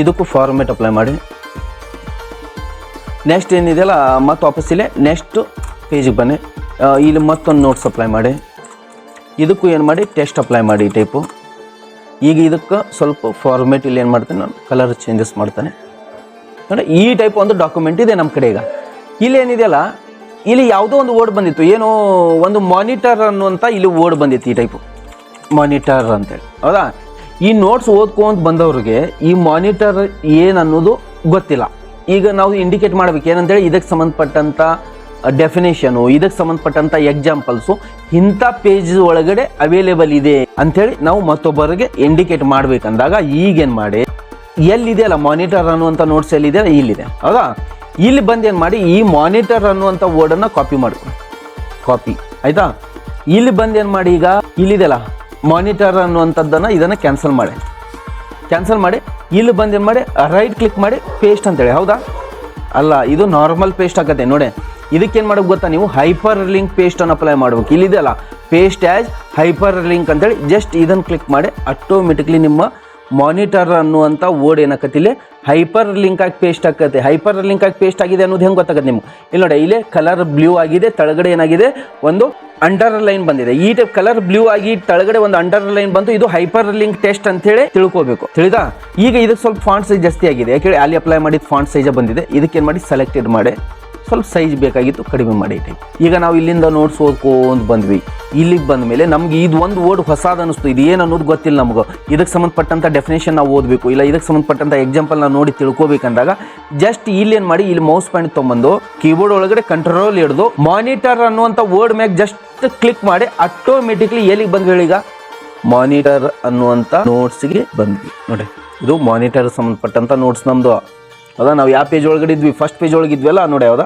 Speaker 1: ಇದಕ್ಕೂ ಫಾರ್ಮೇಟ್ ಅಪ್ಲೈ ಮಾಡಿ. ನೆಕ್ಸ್ಟ್ ಏನಿದೆಯಲ್ಲ ಮತ್ತೆ ವಾಪಸ್ ಇಲ್ಲೇ ನೆಕ್ಸ್ಟ್ ಪೇಜಿಗೆ ಬನ್ನಿ. ಇಲ್ಲಿ ಮತ್ತೊಂದು ನೋಟ್ಸ್ ಅಪ್ಲೈ ಮಾಡಿ. ಇದಕ್ಕೂ ಏನು ಮಾಡಿ ಟೆಸ್ಟ್ ಅಪ್ಲೈ ಮಾಡಿ ಈ ಟೈಪು. ಈಗ ಇದಕ್ಕೆ ಸ್ವಲ್ಪ ಫಾರ್ಮೇಟ್ ಇಲ್ಲಿ ಏನು ಮಾಡ್ತೇನೆ ನಾನು ಕಲರ್ ಚೇಂಜಸ್ ಮಾಡ್ತಾನೆ ನೋಡಿ. ಈ ಟೈಪ್ ಒಂದು ಡಾಕ್ಯುಮೆಂಟ್ ಇದೆ ನಮ್ಮ ಕಡೆ. ಈಗ ಇಲ್ಲಿ ಏನಿದೆಯಲ್ಲ, ಇಲ್ಲಿ ಯಾವುದೋ ಒಂದು ವರ್ಡ್ ಬಂದಿತ್ತು, ಏನೋ ಒಂದು ಮಾನಿಟರ್ ಅನ್ನುವಂಥ ಇಲ್ಲಿ ವರ್ಡ್ ಬಂದಿತ್ತು. ಈ ಟೈಪು ಮಾನಿಟರ್ ಅಂತೇಳಿ, ಹೌದಾ? ಈ ನೋಟ್ಸ್ ಓದ್ಕೊಂತ ಬಂದವ್ರಿಗೆ ಈ ಮಾನಿಟರ್ ಏನು ಅನ್ನೋದು ಗೊತ್ತಿಲ್ಲ. ಈಗ ನಾವು ಇಂಡಿಕೇಟ್ ಮಾಡ್ಬೇಕು ಏನಂತೇಳಿ, ಇದಕ್ಕೆ ಸಂಬಂಧಪಟ್ಟಂಥ ಡೆಫಿನೇಷನು, ಇದಕ್ಕೆ ಸಂಬಂಧಪಟ್ಟಂಥ ಎಕ್ಸಾಂಪಲ್ಸು ಇಂಥ ಪೇಜ್ ಒಳಗಡೆ ಅವೈಲೇಬಲ್ ಇದೆ ಅಂಥೇಳಿ ನಾವು ಮತ್ತೊಬ್ಬರಿಗೆ ಇಂಡಿಕೇಟ್ ಮಾಡಬೇಕಂದಾಗ ಈಗೇನು ಮಾಡಿ, ಎಲ್ಲಿದೆಯಲ್ಲ ಮಾನಿಟರ್ ಅನ್ನುವಂಥ ನೋಟ್ಸ್ ಎಲ್ಲಿದೆಯಲ್ಲ ಇಲ್ಲಿದೆ, ಹೌದಾ? ಇಲ್ಲಿ ಬಂದು ಏನು ಮಾಡಿ ಈ ಮಾನಿಟರ್ ಅನ್ನುವಂಥ ವರ್ಡನ್ನು ಕಾಪಿ ಮಾಡ್ಕೊಳ್ಳಿ. ಕಾಪಿ ಆಯಿತಾ? ಇಲ್ಲಿ ಬಂದು ಏನು ಮಾಡಿ, ಈಗ ಇಲ್ಲಿದೆಯಲ್ಲ ಮಾನಿಟರ್ ಅನ್ನುವಂಥದ್ದನ್ನು ಇದನ್ನು ಕ್ಯಾನ್ಸಲ್ ಮಾಡಿ ಇಲ್ಲಿ ಬಂದು ಏನು ಮಾಡಿ ರೈಟ್ ಕ್ಲಿಕ್ ಮಾಡಿ ಪೇಸ್ಟ್ ಅಂತೇಳಿ. ಹೌದಾ? ಅಲ್ಲ, ಇದು ನಾರ್ಮಲ್ ಪೇಸ್ಟ್ ಆಗತ್ತೆ ನೋಡಿ. ಇದಕ್ಕೇನು ಮಾಡ್ಬೇಕು ಗೊತ್ತಾ, ನೀವು ಹೈಪರ್ ಲಿಂಕ್ ಪೇಸ್ಟನ್ನು ಅಪ್ಲೈ ಮಾಡ್ಬೇಕು. ಇಲ್ಲಿದೆಯಲ್ಲ ಪೇಸ್ಟ್ ಆ್ಯಸ್ ಹೈಪರ್ ಲಿಂಕ್ ಅಂತೇಳಿ ಜಸ್ಟ್ ಇದನ್ನು ಕ್ಲಿಕ್ ಮಾಡಿ ಆಟೋಮೆಟಿಕ್ಲಿ ನಿಮ್ಮ ಮಾನಿಟರ್ ಅನ್ನುವಂಥ ವರ್ಡ್ ಏನಾಕತ್ತಿಲ್ಲ ಹೈಪರ್ ಲಿಂಕ್ ಆಗಿ ಪೇಸ್ಟ್ ಆಕತ್ತೆ. ಹೈಪರ್ ಲಿಂಕ್ ಆಗಿ ಪೇಸ್ಟ್ ಆಗಿದೆ ಅನ್ನೋದು ಹೆಂಗೆ ಗೊತ್ತಾಗತ್ತೆ ನಿಮ್ಗೆ? ಇಲ್ಲಿ ನೋಡಿ, ಇಲ್ಲೇ ಕಲರ್ ಬ್ಲೂ ಆಗಿದೆ, ತೆಳಗಡೆ ಏನಾಗಿದೆ ಒಂದು ಅಂಡರ್ ಲೈನ್ ಬಂದಿದೆ. ಈ ಟೈಪ್ ಕಲರ್ ಬ್ಲೂ ಆಗಿ ತೆಳಗಡೆ ಒಂದು ಅಂಡರ್ ಲೈನ್ ಬಂತು. ಇದು ಹೈಪರ್ ಲಿಂಕ್ ಟೆಸ್ಟ್ ಅಂತ ಹೇಳಿ ತಿಳ್ಕೋಬೇಕು. ತಿಳಿದಾ? ಈಗ ಇದಕ್ಕೆ ಸ್ವಲ್ಪ ಫಾಂಟ್ ಸೈಜ್ ಜಾಸ್ತಿ ಆಗಿದೆ, ಯಾಕೆ ಅಲ್ಲಿ ಅಪ್ಲೈ ಮಾಡಿದ ಫಾಂಟ್ ಸೈಜ್ ಬಂದಿದೆ. ಇದಕ್ಕೇನು ಮಾಡಿ ಸೆಲೆಕ್ಟೆಡ್ ಮಾಡಿ ಸ್ವಲ್ಪ ಸೈಜ್ ಬೇಕಾಗಿತ್ತು, ಕಡಿಮೆ ಮಾಡಿ ಟೈಪ್. ಈಗ ನಾವು ಇಲ್ಲಿಂದ ನೋಟ್ಸ್ ಓದ್ಕೊಂಡು ಬಂದ್ವಿ. ಇಲ್ಲಿಗೆ ಬಂದ ಮೇಲೆ ನಮ್ಗೆ ಇದು ಒಂದು ವರ್ಡ್ ಹೊಸಾದ ಅನ್ನಿಸ್ತು. ಇದು ಏನು ಅನ್ನೋದು ಗೊತ್ತಿಲ್ಲ ನಮ್ಗೆ. ಇದಕ್ಕೆ ಸಂಬಂಧಪಟ್ಟಂಥ ಡೆಫಿನೇಷನ್ ನಾವು ಓದಬೇಕು, ಇಲ್ಲ ಇದಕ್ಕೆ ಸಂಬಂಧಪಟ್ಟಂಥ ಎಕ್ಸಾಂಪಲ್ ನಾವು ನೋಡಿ ತಿಳ್ಕೊಬೇಕಂದಾಗ ಜಸ್ಟ್ ಇಲ್ಲೇನು ಮಾಡಿ, ಇಲ್ಲಿ ಮೌಸ್ ಪಾಯಿಂಟ್ ತೊಗೊಂಬಂದು ಕೀಬೋರ್ಡ್ ಒಳಗಡೆ ಕಂಟ್ರೋಲ್ ಹಿಡಿದು ಮಾನಿಟರ್ ಅನ್ನುವಂಥ ವರ್ಡ್ ಮ್ಯಾಗ ಜಸ್ಟ್ ಕ್ಲಿಕ್ ಮಾಡಿ ಆಟೋಮೆಟಿಕ್ಲಿ ಎಲ್ಲಿಗೆ ಬಂದ್ವಿ ಹೇಳಿ? ಈಗ ಮಾನಿಟರ್ ಅನ್ನುವಂಥ ನೋಟ್ಸ್ಗೆ ಬಂದ್ವಿ ನೋಡಿ. ಇದು ಮಾನಿಟರ್ ಸಂಬಂಧಪಟ್ಟಂಥ ನೋಟ್ಸ್ ನಮ್ಮದು. ಹೌದಾ? ನಾವು ಯಾವ ಪೇಜ್ ಒಳಗಡೆ ಇದ್ವಿ? ಫಸ್ಟ್ ಪೇಜ್ ಒಳಗೆ ಇದ್ವಲ್ಲ ನೋಡಿ. ಹೌದಾ?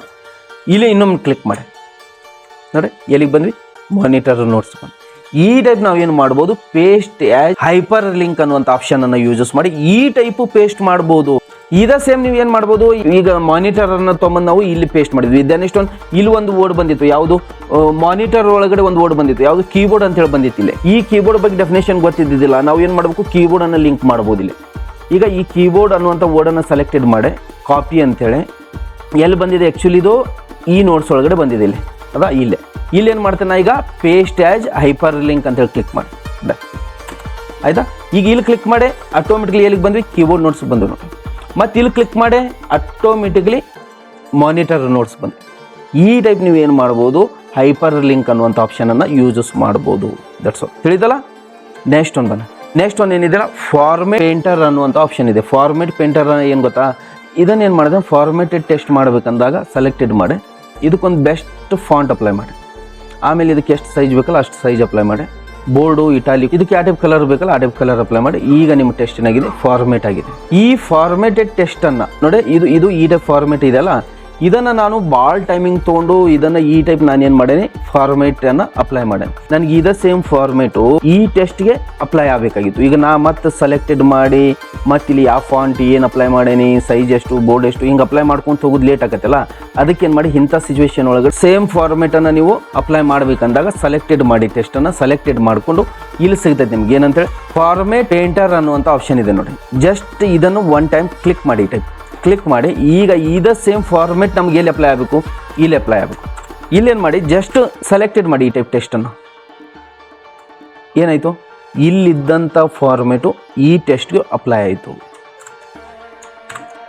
Speaker 1: ಇಲ್ಲಿ ಇನ್ನೊಮ್ಮೆ ಕ್ಲಿಕ್ ಮಾಡಿ ನೋಡಿ, ಎಲ್ಲಿಗೆ ಬಂದ್ವಿ? ಮಾನಿಟರ್ ನೋಟ್ಸ್ ಬಂದು. ಈ ಟೈಪ್ ನಾವೇನು ಮಾಡ್ಬೋದು, ಪೇಸ್ಟ್ ಆ್ಯಸ್ ಹೈಪರ್ ಲಿಂಕ್ ಅನ್ನುವಂಥ ಆಪ್ಷನನ್ನು ಯೂಸಸ್ ಮಾಡಿ ಈ ಟೈಪು ಪೇಸ್ಟ್ ಮಾಡ್ಬೋದು. ಇದೇ ಸೇಮ್ ನೀವು ಏನು ಮಾಡ್ಬೋದು, ಈಗ ಮಾನಿಟರನ್ನು ತೊಗೊಂಬಂದು ನಾವು ಇಲ್ಲಿ ಪೇಸ್ಟ್ ಮಾಡಿದ್ವಿ. ದೆನ್ ಇಷ್ಟೊಂದು ಇಲ್ಲಿ ಒಂದು ವರ್ಡ್ ಬಂದಿತ್ತು, ಯಾವುದು ಮಾನಿಟರ್ ಒಳಗಡೆ ಒಂದು ವರ್ಡ್ ಬಂದಿತ್ತು, ಯಾವುದು ಕೀಬೋರ್ಡ್ ಅಂತ ಹೇಳಿ ಬಂದಿತ್ತು. ಇಲ್ಲಿ ಈ ಕೀಬೋರ್ಡ್ ಬಗ್ಗೆ ಡೆಫಿನೇಷನ್ ಗೊತ್ತಿದ್ದಿಲ್ಲ. ನಾವು ಏನು ಮಾಡಬೇಕು, ಕೀಬೋರ್ಡನ್ನು ಲಿಂಕ್ ಮಾಡ್ಬೋದು ಇಲ್ಲಿ. ಈಗ ಈ ಕೀಬೋರ್ಡ್ ಅನ್ನುವಂಥ ವರ್ಡನ್ನು ಸೆಲೆಕ್ಟೆಡ್ ಮಾಡಿ ಕಾಪಿ ಅಂತೇಳಿ ಎಲ್ಲಿ ಬಂದಿದೆ, ಆ್ಯಕ್ಚುಲಿ ಇದು ಈ ನೋಟ್ಸ್ ಒಳಗಡೆ ಬಂದಿದೆ ಇಲ್ಲಿ. ಅದಾ? ಇಲ್ಲಿ ಏನು ಮಾಡ್ತೇನೆ ಈಗ, ಪೇಸ್ಟ್ ಆ್ಯಸ್ ಹೈಪರ್ ಲಿಂಕ್ ಅಂತೇಳಿ ಕ್ಲಿಕ್ ಮಾಡಿ. ಆಯಿತಾ? ಈಗ ಇಲ್ಲಿ ಕ್ಲಿಕ್ ಮಾಡಿ ಆಟೋಮೆಟಿಕ್ಲಿ ಎಲ್ಲಿಗೆ ಬಂದ್ವಿ? ಕೀಬೋರ್ಡ್ ನೋಟ್ಸ್ ಬಂದು ನೋಡಿ. ಮತ್ತು ಇಲ್ಲಿ ಕ್ಲಿಕ್ ಮಾಡಿ ಆಟೋಮೆಟಿಕ್ಲಿ ಮಾನಿಟರ್ ನೋಟ್ಸ್ ಬಂದು. ಈ ಟೈಪ್ ನೀವು ಏನು ಮಾಡ್ಬೋದು, ಹೈಪರ್ ಲಿಂಕ್ ಅನ್ನುವಂಥ ಆಪ್ಷನನ್ನು ಯೂಸಸ್ ಮಾಡ್ಬೋದು. That's all. ತಿಳಿದಲ್ಲ? ನೆಕ್ಸ್ಟ್ ಒಂದು ಏನಿದೆ, ಫಾರ್ಮೇಟ್ ಪೇಂಟರ್ ಅನ್ನುವಂಥ ಆಪ್ಷನ್ ಇದೆ. ಫಾರ್ಮೇಟ್ ಪೇಂಟರ್ ಏನು ಗೊತ್ತಾ, ಇದನ್ನೇನು ಮಾಡಿದೆ, ಫಾರ್ಮೇಟೆಡ್ ಟೆಸ್ಟ್ ಮಾಡಬೇಕಂದಾಗ ಸೆಲೆಕ್ಟೆಡ್ ಮಾಡಿ ಇದಕ್ಕೊಂದು ಬೆಸ್ಟ್ ಫಾಂಟ್ ಅಪ್ಲೈ ಮಾಡಿ. ಆಮೇಲೆ ಇದಕ್ಕೆ ಎಷ್ಟು ಸೈಜ್ ಬೇಕಲ್ಲ ಅಷ್ಟು ಸೈಜ್ ಅಪ್ಲೈ ಮಾಡಿ. ಬೋರ್ಡು, ಇಟಾಲಿಕ್, ಇದಕ್ಕೆ ಯಾವ ಟೈಪ್ ಕಲರ್ ಬೇಕಲ್ಲ ಆ ಟೈಪ್ ಕಲರ್ ಅಪ್ಲೈ ಮಾಡಿ. ಈಗ ನಿಮ್ಮ ಟೆಸ್ಟ್ ಏನಾಗಿದೆ, ಫಾರ್ಮೇಟ್ ಆಗಿದೆ. ಈ ಫಾರ್ಮೇಟೆಡ್ ಟೆಸ್ಟನ್ನು ನೋಡಿ, ಇದು ಈ ಟೈಪ್ ಫಾರ್ಮೇಟ್ ಇದೆಯಲ್ಲ, ಇದನ್ನು ನಾನು ಭಾಳ ಟೈಮಿಂಗ್ ತೊಗೊಂಡು ಇದನ್ನು ಈ ಟೈಪ್ ನಾನು ಏನು ಮಾಡೇನಿ, ಫಾರ್ಮೇಟನ್ನು ಅಪ್ಲೈ ಮಾಡೇನಿ. ನನಗೆ ಇದೇ ಸೇಮ್ ಫಾರ್ಮೇಟು ಈ ಟೆಸ್ಟ್ಗೆ ಅಪ್ಲೈ ಆಗಬೇಕಾಗಿತ್ತು. ಈಗ ನಾ ಮತ್ತೆ ಸೆಲೆಕ್ಟೆಡ್ ಮಾಡಿ ಮತ್ತೆ ಇಲ್ಲಿ ಯಾವ ಫಾಂಟ್ ಏನು ಅಪ್ಲೈ ಮಾಡೇನಿ, ಸೈಜ್ ಎಷ್ಟು, ಬೋರ್ಡ್ ಎಷ್ಟು, ಹಿಂಗೆ ಅಪ್ಲೈ ಮಾಡ್ಕೊಂಡು ಹೋಗೋದು ಲೇಟ್ ಆಗತ್ತಲ್ಲ. ಅದಕ್ಕೇನು ಮಾಡಿ, ಇಂಥ ಸಿಚುವೇಶನ್ ಒಳಗಡೆ ಸೇಮ್ ಫಾರ್ಮೇಟನ್ನು ನೀವು ಅಪ್ಲೈ ಮಾಡಬೇಕಂದಾಗ ಸೆಲೆಕ್ಟೆಡ್ ಮಾಡಿ, ಟೆಸ್ಟನ್ನು ಸೆಲೆಕ್ಟೆಡ್ ಮಾಡಿಕೊಂಡು ಇಲ್ಲಿ ಸಿಗ್ತೈತೆ ನಿಮ್ಗೆ ಏನಂತೇಳಿ ಫಾರ್ಮೇಟ್ ಪೇಂಟರ್ ಅನ್ನುವಂಥ ಆಪ್ಷನ್ ಇದೆ ನೋಡಿ. ಜಸ್ಟ್ ಇದನ್ನು ಒನ್ ಟೈಮ್ ಕ್ಲಿಕ್ ಮಾಡಿ, ಟೈಪ್ ಕ್ಲಿಕ್ ಮಾಡಿ. ಈಗ ಇದೇ ಸೇಮ್ ಫಾರ್ಮೇಟ್ ನಮ್ಗೆ ಎಲ್ಲಿ ಅಪ್ಲೈ ಆಗಬೇಕು, ಇಲ್ಲಿ ಅಪ್ಲೈ ಆಗಬೇಕು. ಇಲ್ಲೇನು ಮಾಡಿ, ಜಸ್ಟ್ ಸೆಲೆಕ್ಟೆಡ್ ಮಾಡಿ ಈ ಟೈಪ್ ಟೆಸ್ಟನ್ನು. ಏನಾಯಿತು, ಇಲ್ಲಿದ್ದಂಥ ಫಾರ್ಮೇಟು ಈ ಟೆಸ್ಟ್ಗೆ ಅಪ್ಲೈ ಆಯಿತು.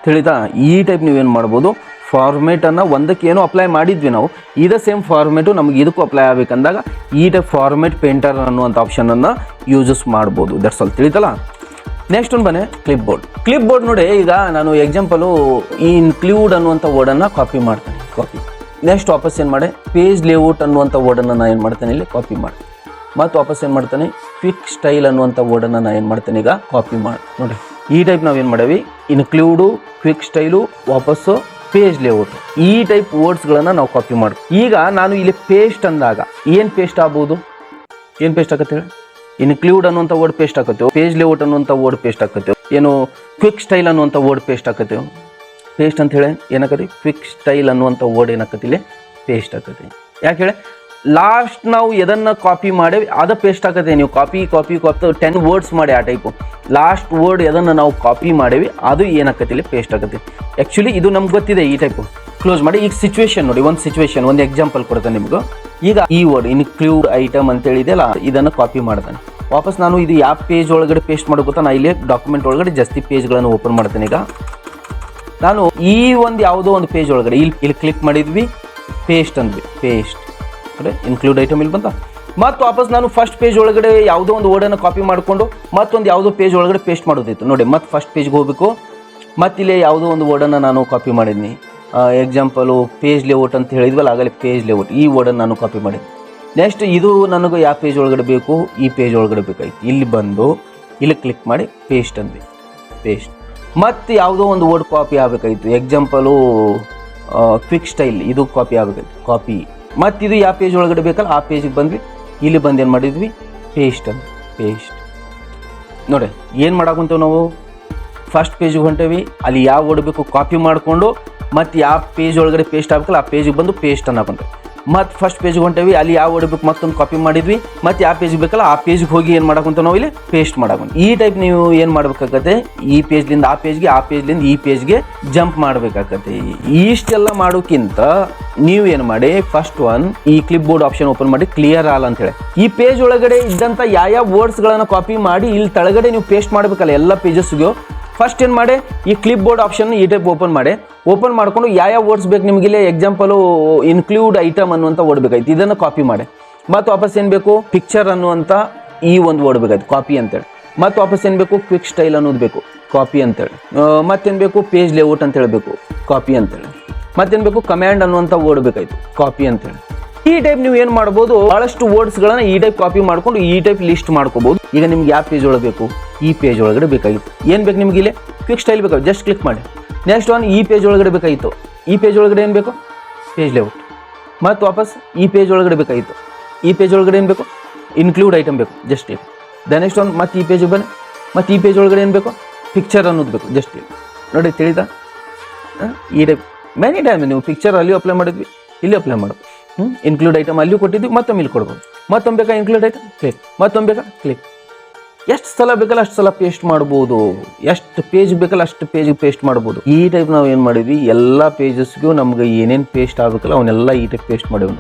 Speaker 1: ತಿಳಿತಾ? ಈ ಟೈಪ್ ನೀವೇನು ಮಾಡ್ಬೋದು, ಫಾರ್ಮೇಟನ್ನು ಒಂದಕ್ಕೆ ಏನೋ ಅಪ್ಲೈ ಮಾಡಿದ್ವಿ ನಾವು, ಇದೇ ಸೇಮ್ ಫಾರ್ಮೇಟು ನಮಗೆ ಇದಕ್ಕೂ ಅಪ್ಲೈ ಆಗಬೇಕಂದಾಗ ಈ ಟೈಪ್ ಫಾರ್ಮೇಟ್ ಪೇಂಟರ್ ಅನ್ನುವಂಥ ಆಪ್ಷನನ್ನು ಯೂಸಸ್ ಮಾಡ್ಬೋದು. That's all. ತಿಳಿತಲ್ಲ? ನೆಕ್ಸ್ಟ್ ಒಂದು ಬನ್ನಿ, ಕ್ಲಿಪ್ ಬೋರ್ಡ್ ನೋಡಿ. ಈಗ ನಾನು ಎಕ್ಸಾಂಪಲು ಈ ಇನ್ಕ್ಲೂಡ್ ಅನ್ನುವಂಥ ವರ್ಡನ್ನು ಕಾಪಿ ಮಾಡ್ತೇನೆ. ನೆಕ್ಸ್ಟ್ ವಾಪಸ್ ಏನು ಮಾಡಿ, ಪೇಜ್ ಲೇಔಟ್ ಅನ್ನುವಂಥ ವರ್ಡನ್ನು ನಾನು ಏನು ಮಾಡ್ತೇನೆ, ಇಲ್ಲಿ ಕಾಪಿ ಮಾಡಿ. ಮತ್ತು ವಾಪಸ್ ಏನು ಮಾಡ್ತೇನೆ, ಕ್ವಿಕ್ ಸ್ಟೈಲ್ ಅನ್ನುವಂಥ ವರ್ಡನ್ನು ನಾನು ಏನು ಮಾಡ್ತೇನೆ, ಈಗ ಕಾಪಿ ಮಾಡಿ. ನೋಡಿ, ಈ ಟೈಪ್ ನಾವು ಏನು ಮಾಡೇವಿ, ಇನ್ಕ್ಲೂಡು, ಕ್ವಿಕ್ ಸ್ಟೈಲು, ವಾಪಸ್ಸು ಪೇಜ್ ಲೇಔಟ್, ಈ ಟೈಪ್ ವರ್ಡ್ಸ್ಗಳನ್ನು ನಾವು ಕಾಪಿ ಮಾಡಿ. ಈಗ ನಾನು ಇಲ್ಲಿ ಪೇಸ್ಟ್ ಅಂದಾಗ ಏನು ಪೇಸ್ಟ್ ಆಗ್ಬೋದು, ಏನು ಪೇಸ್ಟ್ ಆಗತ್ತೆ ಹೇಳಿ? ಇನ್ಕ್ಲೂಡ್ ಅನ್ನುವಂಥ ವರ್ಡ್ ಪೇಸ್ಟ್ ಆಕತ್ತೇವೆ, ಪೇಜ್ ಲೇಔಟ್ ಅನ್ನುವಂಥ ವರ್ಡ್ ಪೇಸ್ಟ್ ಆಕತ್ತೇವೆ, ಏನು ಕ್ವಿಕ್ ಸ್ಟೈಲ್ ಅನ್ನುವಂಥ ವರ್ಡ್ ಪೇಸ್ಟ್ ಆಕತ್ತೇವೆ. ಪೇಸ್ಟ್ ಅಂತ ಹೇಳಿ ಏನಾಕತಿ, ಕ್ವಿಕ್ ಸ್ಟೈಲ್ ಅನ್ನುವಂಥ ವರ್ಡ್ ಏನಾಕತಿಲ್ಲ, ಪೇಸ್ಟ್ ಆಕತಿ. ಯಾಕೆ ಹೇಳಿ, ಲಾಸ್ಟ್ ನಾವು ಎದನ್ನು ಕಾಪಿ ಮಾಡೇವಿ ಅದು ಪೇಸ್ಟ್ ಆಕತ್ತೆ. ನೀವು ಕಾಪಿ 10 ವರ್ಡ್ಸ್ ಮಾಡಿ ಆ ಟೈಪು ಲಾಸ್ಟ್ ವರ್ಡ್ ಎದನ್ನು ನಾವು ಕಾಪಿ ಮಾಡೇವಿ ಅದು ಏನಾಕತಿಲ್ಲ, ಪೇಸ್ಟ್ ಆಕತಿ. ಆ್ಯಕ್ಚುಲಿ ಇದು ನಮ್ಗೆ ಗೊತ್ತಿದೆ ಈ ಟೈಪು. ಕ್ಲೋಸ್ ಮಾಡಿ. ಈಗ ಸಿಚುವೇಶನ್ ನೋಡಿ, ಒಂದು ಎಕ್ಸಾಂಪಲ್ ಕೊಡ್ತೇನೆ ನಿಮ್ಗೆ. ಈಗ ಈ ವರ್ಡ್ ಇನ್ಕ್ಲೂಡ್ ಐಟಮ್ ಅಂತೇಳಿದೆಯಲ್ಲ, ಇದನ್ನು ಕಾಪಿ ಮಾಡ್ತಾನೆ. ವಾಪಸ್ ನಾನು ಇದು ಯಾವ ಪೇಜ್ ಒಳಗಡೆ ಪೇಸ್ಟ್ ಮಾಡೋಗುತ್ತಾ, ನಾನು ಇಲ್ಲಿ ಡಾಕ್ಯುಮೆಂಟ್ ಒಳಗಡೆ ಜಾಸ್ತಿ ಪೇಜ್ಗಳನ್ನು ಓಪನ್ ಮಾಡ್ತೇನೆ. ಈಗ ನಾನು ಈ ಒಂದು ಯಾವುದೋ ಒಂದು ಪೇಜ್ ಒಳಗಡೆ ಇಲ್ಲಿ ಕ್ಲಿಕ್ ಮಾಡಿದ್ವಿ, ಪೇಸ್ಟ್ ಅಂದ್ವಿ, ಪೇಸ್ಟ್ ಅಂದರೆ ಇನ್ಕ್ಲೂಡ್ ಐಟಮ್ ಇಲ್ಲಿ ಬಂತ. ಮತ್ತು ವಾಪಸ್ ನಾನು ಫಸ್ಟ್ ಪೇಜ್ ಒಳಗಡೆ ಯಾವುದೋ ಒಂದು ವರ್ಡನ್ನು ಕಾಪಿ ಮಾಡಿಕೊಂಡು ಮತ್ತೊಂದು ಯಾವುದೋ ಪೇಜ್ ಒಳಗಡೆ ಪೇಸ್ಟ್ ಮಾಡೋದಿತ್ತು ನೋಡಿ. ಮತ್ತು ಫಸ್ಟ್ ಪೇಜ್ಗೆ ಹೋಗಬೇಕು, ಮತ್ತಿಲ್ಲಿ ಯಾವುದೋ ಒಂದು ವರ್ಡನ್ನು ನಾನು ಕಾಪಿ ಮಾಡಿದ್ನಿ. ಎಕ್ಸಾಂಪಲು ಪೇಜ್ ಲೇಔಟ್ ಅಂತ ಹೇಳಿದ್ವಲ್ಲ, ಆಗಲೇ ಪೇಜ್ ಲೇಔಟ್ ಈ ವರ್ಡನ್ನು ನಾನು ಕಾಪಿ ಮಾಡಿದ್ದೆ. ನೆಕ್ಸ್ಟ್ ಇದು ನನಗೆ ಯಾವ ಪೇಜ್ ಒಳಗಡೆ ಬೇಕು, ಈ ಪೇಜ್ ಒಳಗಡೆ ಬೇಕಾಯ್ತು. ಇಲ್ಲಿ ಬಂದು ಇಲ್ಲಿ ಕ್ಲಿಕ್ ಮಾಡಿ ಪೇಸ್ಟ್ ಅಂದ್ವಿ, ಪೇಸ್ಟ್. ಮತ್ತು ಯಾವುದೋ ಒಂದು ವರ್ಡ್ ಕಾಪಿ ಆಗಬೇಕಾಯ್ತು. ಎಕ್ಸಾಂಪಲು ಕ್ವಿಕ್ ಸ್ಟೈಲ್, ಇದು ಕಾಪಿ ಆಗಬೇಕಾಯ್ತು, ಕಾಪಿ. ಮತ್ತು ಇದು ಯಾವ ಪೇಜ್ ಒಳಗಡೆ ಬೇಕಲ್ಲ ಆ ಪೇಜಿಗೆ ಬಂದ್ವಿ. ಇಲ್ಲಿ ಬಂದು ಏನು ಮಾಡಿದ್ವಿ, ಪೇಸ್ಟ್ ಅಂದ್ವಿ, ಪೇಸ್ಟ್. ನೋಡಿ ಏನು ಮಾಡಾಕುಂತೇವೆ ನಾವು, ಫಸ್ಟ್ ಪೇಜಿಗೆ ಹೊಂಟೇವಿ, ಅಲ್ಲಿ ಯಾವ ವರ್ಡ್ ಬೇಕು ಕಾಪಿ ಮಾಡಿಕೊಂಡು ಮತ್ತು ಯಾವ ಪೇಜ್ ಒಳಗಡೆ ಪೇಸ್ಟ್ ಆಗಬೇಕಲ್ಲ ಆ ಪೇಜಿಗೆ ಬಂದು ಪೇಸ್ಟ್ ಅನ್ನ ಬಂತು. ಮತ್ತು ಫಸ್ಟ್ ಪೇಜಿಗೆ ಹೊಂಟೇವಿ, ಅಲ್ಲಿ ಯಾವ ವರ್ಡ್ ಬೇಕು ಮತ್ತೊಂದು ಕಾಪಿ ಮಾಡಿದ್ವಿ, ಮತ್ತು ಯಾವ ಪೇಜಿಗೆ ಬೇಕಲ್ಲ ಆ ಪೇಜಿಗೆ ಹೋಗಿ ಏನು ಮಾಡಕ್ಕಂತ ನಾವು ಇಲ್ಲಿ ಪೇಸ್ಟ್ ಮಾಡಕ್ಕಂತ. ಈ ಟೈಪ್ ನೀವು ಏನು ಮಾಡ್ಬೇಕಾಗತ್ತೆ, ಈ ಪೇಜ್ಲಿಂದ ಆ ಪೇಜ್ಗೆ, ಆ ಪೇಜ್ಲಿಂದ ಈ ಪೇಜ್ಗೆ ಜಂಪ್ ಮಾಡಬೇಕಾಗತ್ತೆ. ಇಷ್ಟೆಲ್ಲ ಮಾಡೋಕ್ಕಿಂತ ನೀವು ಏನು ಮಾಡಿ, ಫಸ್ಟ್ ಒನ್ ಈ ಕ್ಲಿಪ್ ಬೋರ್ಡ್ ಆಪ್ಷನ್ ಓಪನ್ ಮಾಡಿ ಕ್ಲಿಯರ್ ಆಲ್ ಅಂತೇಳಿ ಈ ಪೇಜ್ ಒಳಗಡೆ ಇದ್ದಂಥ ಯಾವ ವರ್ಡ್ಸ್ಗಳನ್ನು ಕಾಪಿ ಮಾಡಿ ಇಲ್ಲಿ ತೆಳಗಡೆ ನೀವು ಪೇಸ್ಟ್ ಮಾಡಬೇಕಲ್ಲ ಎಲ್ಲ ಪೇಜಸ್ಗೂ. ಫಸ್ಟ್ ಏನು ಮಾಡಿ, ಈ ಕ್ಲಿಪ್ ಬೋರ್ಡ್ ಆಪ್ಷನ್ ಈ ಟೈಪ್ ಓಪನ್ ಮಾಡ್ಕೊಂಡು ಯಾವ ವರ್ಡ್ಸ್ ಬೇಕು ನಿಮಗೆ. ಇಲ್ಲಿ ಎಕ್ಸಾಂಪಲು ಇನ್ಕ್ಲೂಡ್ ಐಟಮ್ ಅನ್ನುವಂಥ ವರ್ಡ್ ಬೇಕಾಯ್ತು, ಇದನ್ನು ಕಾಪಿ ಮಾಡಿ. ಮತ್ತು ವಾಪಸ್ ಏನು ಬೇಕು, ಪಿಕ್ಚರ್ ಅನ್ನುವಂಥ ಈ ಒಂದು ವರ್ಡ್ ಬೇಕಾಯ್ತು, ಕಾಪಿ ಅಂತೇಳಿ. ಮತ್ತು ವಾಪಸ್ ಏನು ಬೇಕು, ಕ್ವಿಕ್ ಸ್ಟೈಲ್ ಅನ್ನೋದು ಬೇಕು, ಕಾಪಿ ಅಂತೇಳಿ. ಮತ್ತೇನು ಬೇಕು, ಪೇಜ್ ಲೇಔಟ್ ಅಂತ ಹೇಳಬೇಕು, ಕಾಪಿ ಅಂತೇಳಿ. ಮತ್ತೇನು ಬೇಕು, ಕಮ್ಯಾಂಡ್ ಅನ್ನುವಂಥ ವರ್ಡ್ ಬೇಕಾಯ್ತು, ಕಾಪಿ ಅಂತೇಳಿ. ಈ ಟೈಪ್ ನೀವು ಏನು ಮಾಡ್ಬೋದು, ಭಾಳಷ್ಟು ವರ್ಡ್ಸ್ಗಳನ್ನ ಈ ಟೈಪ್ ಕಾಪಿ ಮಾಡ್ಕೊಂಡು ಈ ಟೈಪ್ ಲಿಸ್ಟ್ ಮಾಡ್ಕೋಬಹುದು. ಈಗ ನಿಮ್ಗೆ ಯಾವ ಪೇಜ್ ಒಳಗೆ ಬೇಕು, ಈ ಪೇಜ್ ಒಳಗಡೆ ಬೇಕಾಗಿತ್ತು. ಏನು ಬೇಕು ನಿಮ್ಗೆ ಇಲ್ಲಿ, ಕ್ವಿಕ್ ಸ್ಟೈಲ್ ಬೇಕಾಗಿ ಜಸ್ಟ್ ಕ್ಲಿಕ್ ಮಾಡಿ. ನೆಕ್ಸ್ಟ್ ಒನ್ ಈ ಪೇಜ್ ಒಳಗಡೆ ಬೇಕಾಗಿತ್ತು, ಈ ಪೇಜ್ ಒಳಗಡೆ ಏನು ಬೇಕು, ಪೇಜ್ ಲೇಔಟ್. ಮತ್ತು ವಾಪಸ್ ಈ ಪೇಜ್ ಒಳಗಡೆ ಬೇಕಾಗಿತ್ತು, ಈ ಪೇಜ್ ಒಳಗಡೆ ಏನು ಬೇಕು, ಇನ್ಕ್ಲೂಡ್ ಐಟಮ್ ಬೇಕು, just click. The next one ಮತ್ತು ಈ ಪೇಜಿಗೆ ಬನ್ನಿ, ಮತ್ತು ಈ ಪೇಜ್ ಒಳಗಡೆ ಏನು ಬೇಕು, ಪಿಕ್ಚರ್ ಅನ್ನೋದು ಬೇಕು, ಜಸ್ಟ್ ಕ್ಲಿಕ್. ನೋಡಿ ತಿಳಿತಾ, ಈ ಟೈಪ್ ಮೆನಿ ಟೈಮ್ ನೀವು ಪಿಕ್ಚರ್ ಅಲ್ಲಿ ಅಪ್ಲೈ ಮಾಡಿದ್ವಿ, ಇಲ್ಲಿ ಅಪ್ಲೈ ಮಾಡೋದು. ಇನ್ಕ್ಲೂಡ್ ಐಟಮ್ ಅಲ್ಲಿಯೂ ಕೊಟ್ಟಿದ್ವಿ, ಮತ್ತೊಮ್ಮೆ ಇಲ್ಲಿ ಕೊಡ್ಬೋದು. ಮತ್ತೊಮ್ಮೆ ಬೇಕಾ ಇನ್ಕ್ಲೂಡ್ ಐಟಮ್, ಕ್ಲಿಕ್. ಮತ್ತೊಮ್ಮೆ ಬೇಕಾ, ಕ್ಲಿಕ್. ಎಷ್ಟು ಸಲ ಬೇಕಲ್ಲ ಅಷ್ಟು ಸಲ ಪೇಸ್ಟ್ ಮಾಡ್ಬೋದು, ಎಷ್ಟು ಪೇಜ್ ಬೇಕಲ್ಲ ಅಷ್ಟು ಪೇಜಿಗೆ ಪೇಸ್ಟ್ ಮಾಡ್ಬೋದು. ಈ ಟೈಪ್ ನಾವು ಏನು ಮಾಡಿದ್ವಿ, ಎಲ್ಲ ಪೇಜಸ್ಗೂ ನಮ್ಗೆ ಏನೇನು ಪೇಸ್ಟ್ ಆಗಬೇಕಲ್ಲ ಅವನ್ನೆಲ್ಲ ಈ ಟೈಪ್ ಪೇಸ್ಟ್ ಮಾಡಿವಿ.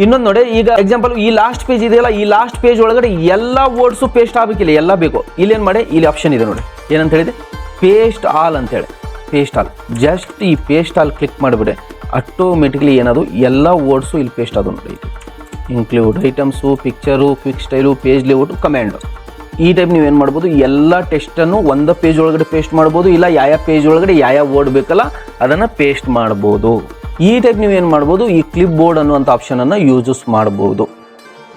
Speaker 1: ಇನ್ನೊಂದು ನೋಡಿ, ಈಗ ಎಕ್ಸಾಂಪಲ್ ಈ ಲಾಸ್ಟ್ ಪೇಜ್ ಇದೆಯಲ್ಲ, ಈ ಲಾಸ್ಟ್ ಪೇಜ್ ಒಳಗಡೆ ಎಲ್ಲ ವರ್ಡ್ಸು ಪೇಸ್ಟ್ ಆಗಬೇಕಿಲ್ಲ, ಎಲ್ಲ ಬೇಕು. ಇಲ್ಲೇನು ಮಾಡಿ, ಇಲ್ಲಿ ಆಪ್ಷನ್ ಇದೆ ನೋಡಿ, ಏನಂತ ಹೇಳಿದೆ, ಪೇಸ್ಟ್ ಆಲ್ ಅಂತೇಳಿ. ಪೇಸ್ಟ್ ಆಲ್, ಜಸ್ಟ್ ಈ ಪೇಸ್ಟ್ ಆಲ್ ಕ್ಲಿಕ್ ಮಾಡಿಬಿಡಿ, ಆಟೋಮೆಟಿಕ್ಲಿ ಏನದು ಎಲ್ಲ ವರ್ಡ್ಸು ಇಲ್ಲಿ ಪೇಸ್ಟ್ ಆದವು ನೋಡಿ. Include items, picture, quick style, page layout, command. ಈ ಟೈಪ್ ನೀವು ಏನು ಮಾಡ್ಬೋದು, ಎಲ್ಲ ಟೆಸ್ಟನ್ನು ಒಂದು ಪೇಜ್ ಒಳಗಡೆ ಪೇಸ್ಟ್ ಮಾಡ್ಬೋದು, ಇಲ್ಲ ಯಾವ ಪೇಜ್ ಒಳಗಡೆ ಯಾವ ವರ್ಡ್ ಬೇಕಲ್ಲ ಅದನ್ನು ಪೇಸ್ಟ್ ಮಾಡ್ಬೋದು. ಈ ಟೈಪ್ ನೀವು ಏನು ಮಾಡ್ಬೋದು, ಈ ಕ್ಲಿಪ್ ಬೋರ್ಡ್ ಅನ್ನುವಂಥ ಆಪ್ಷನನ್ನು ಯೂಸಸ್ ಮಾಡ್ಬೋದು.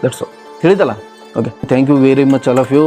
Speaker 1: That's all. ತಿಳಿದಲ್ಲ? Okay, thank you very much all of you.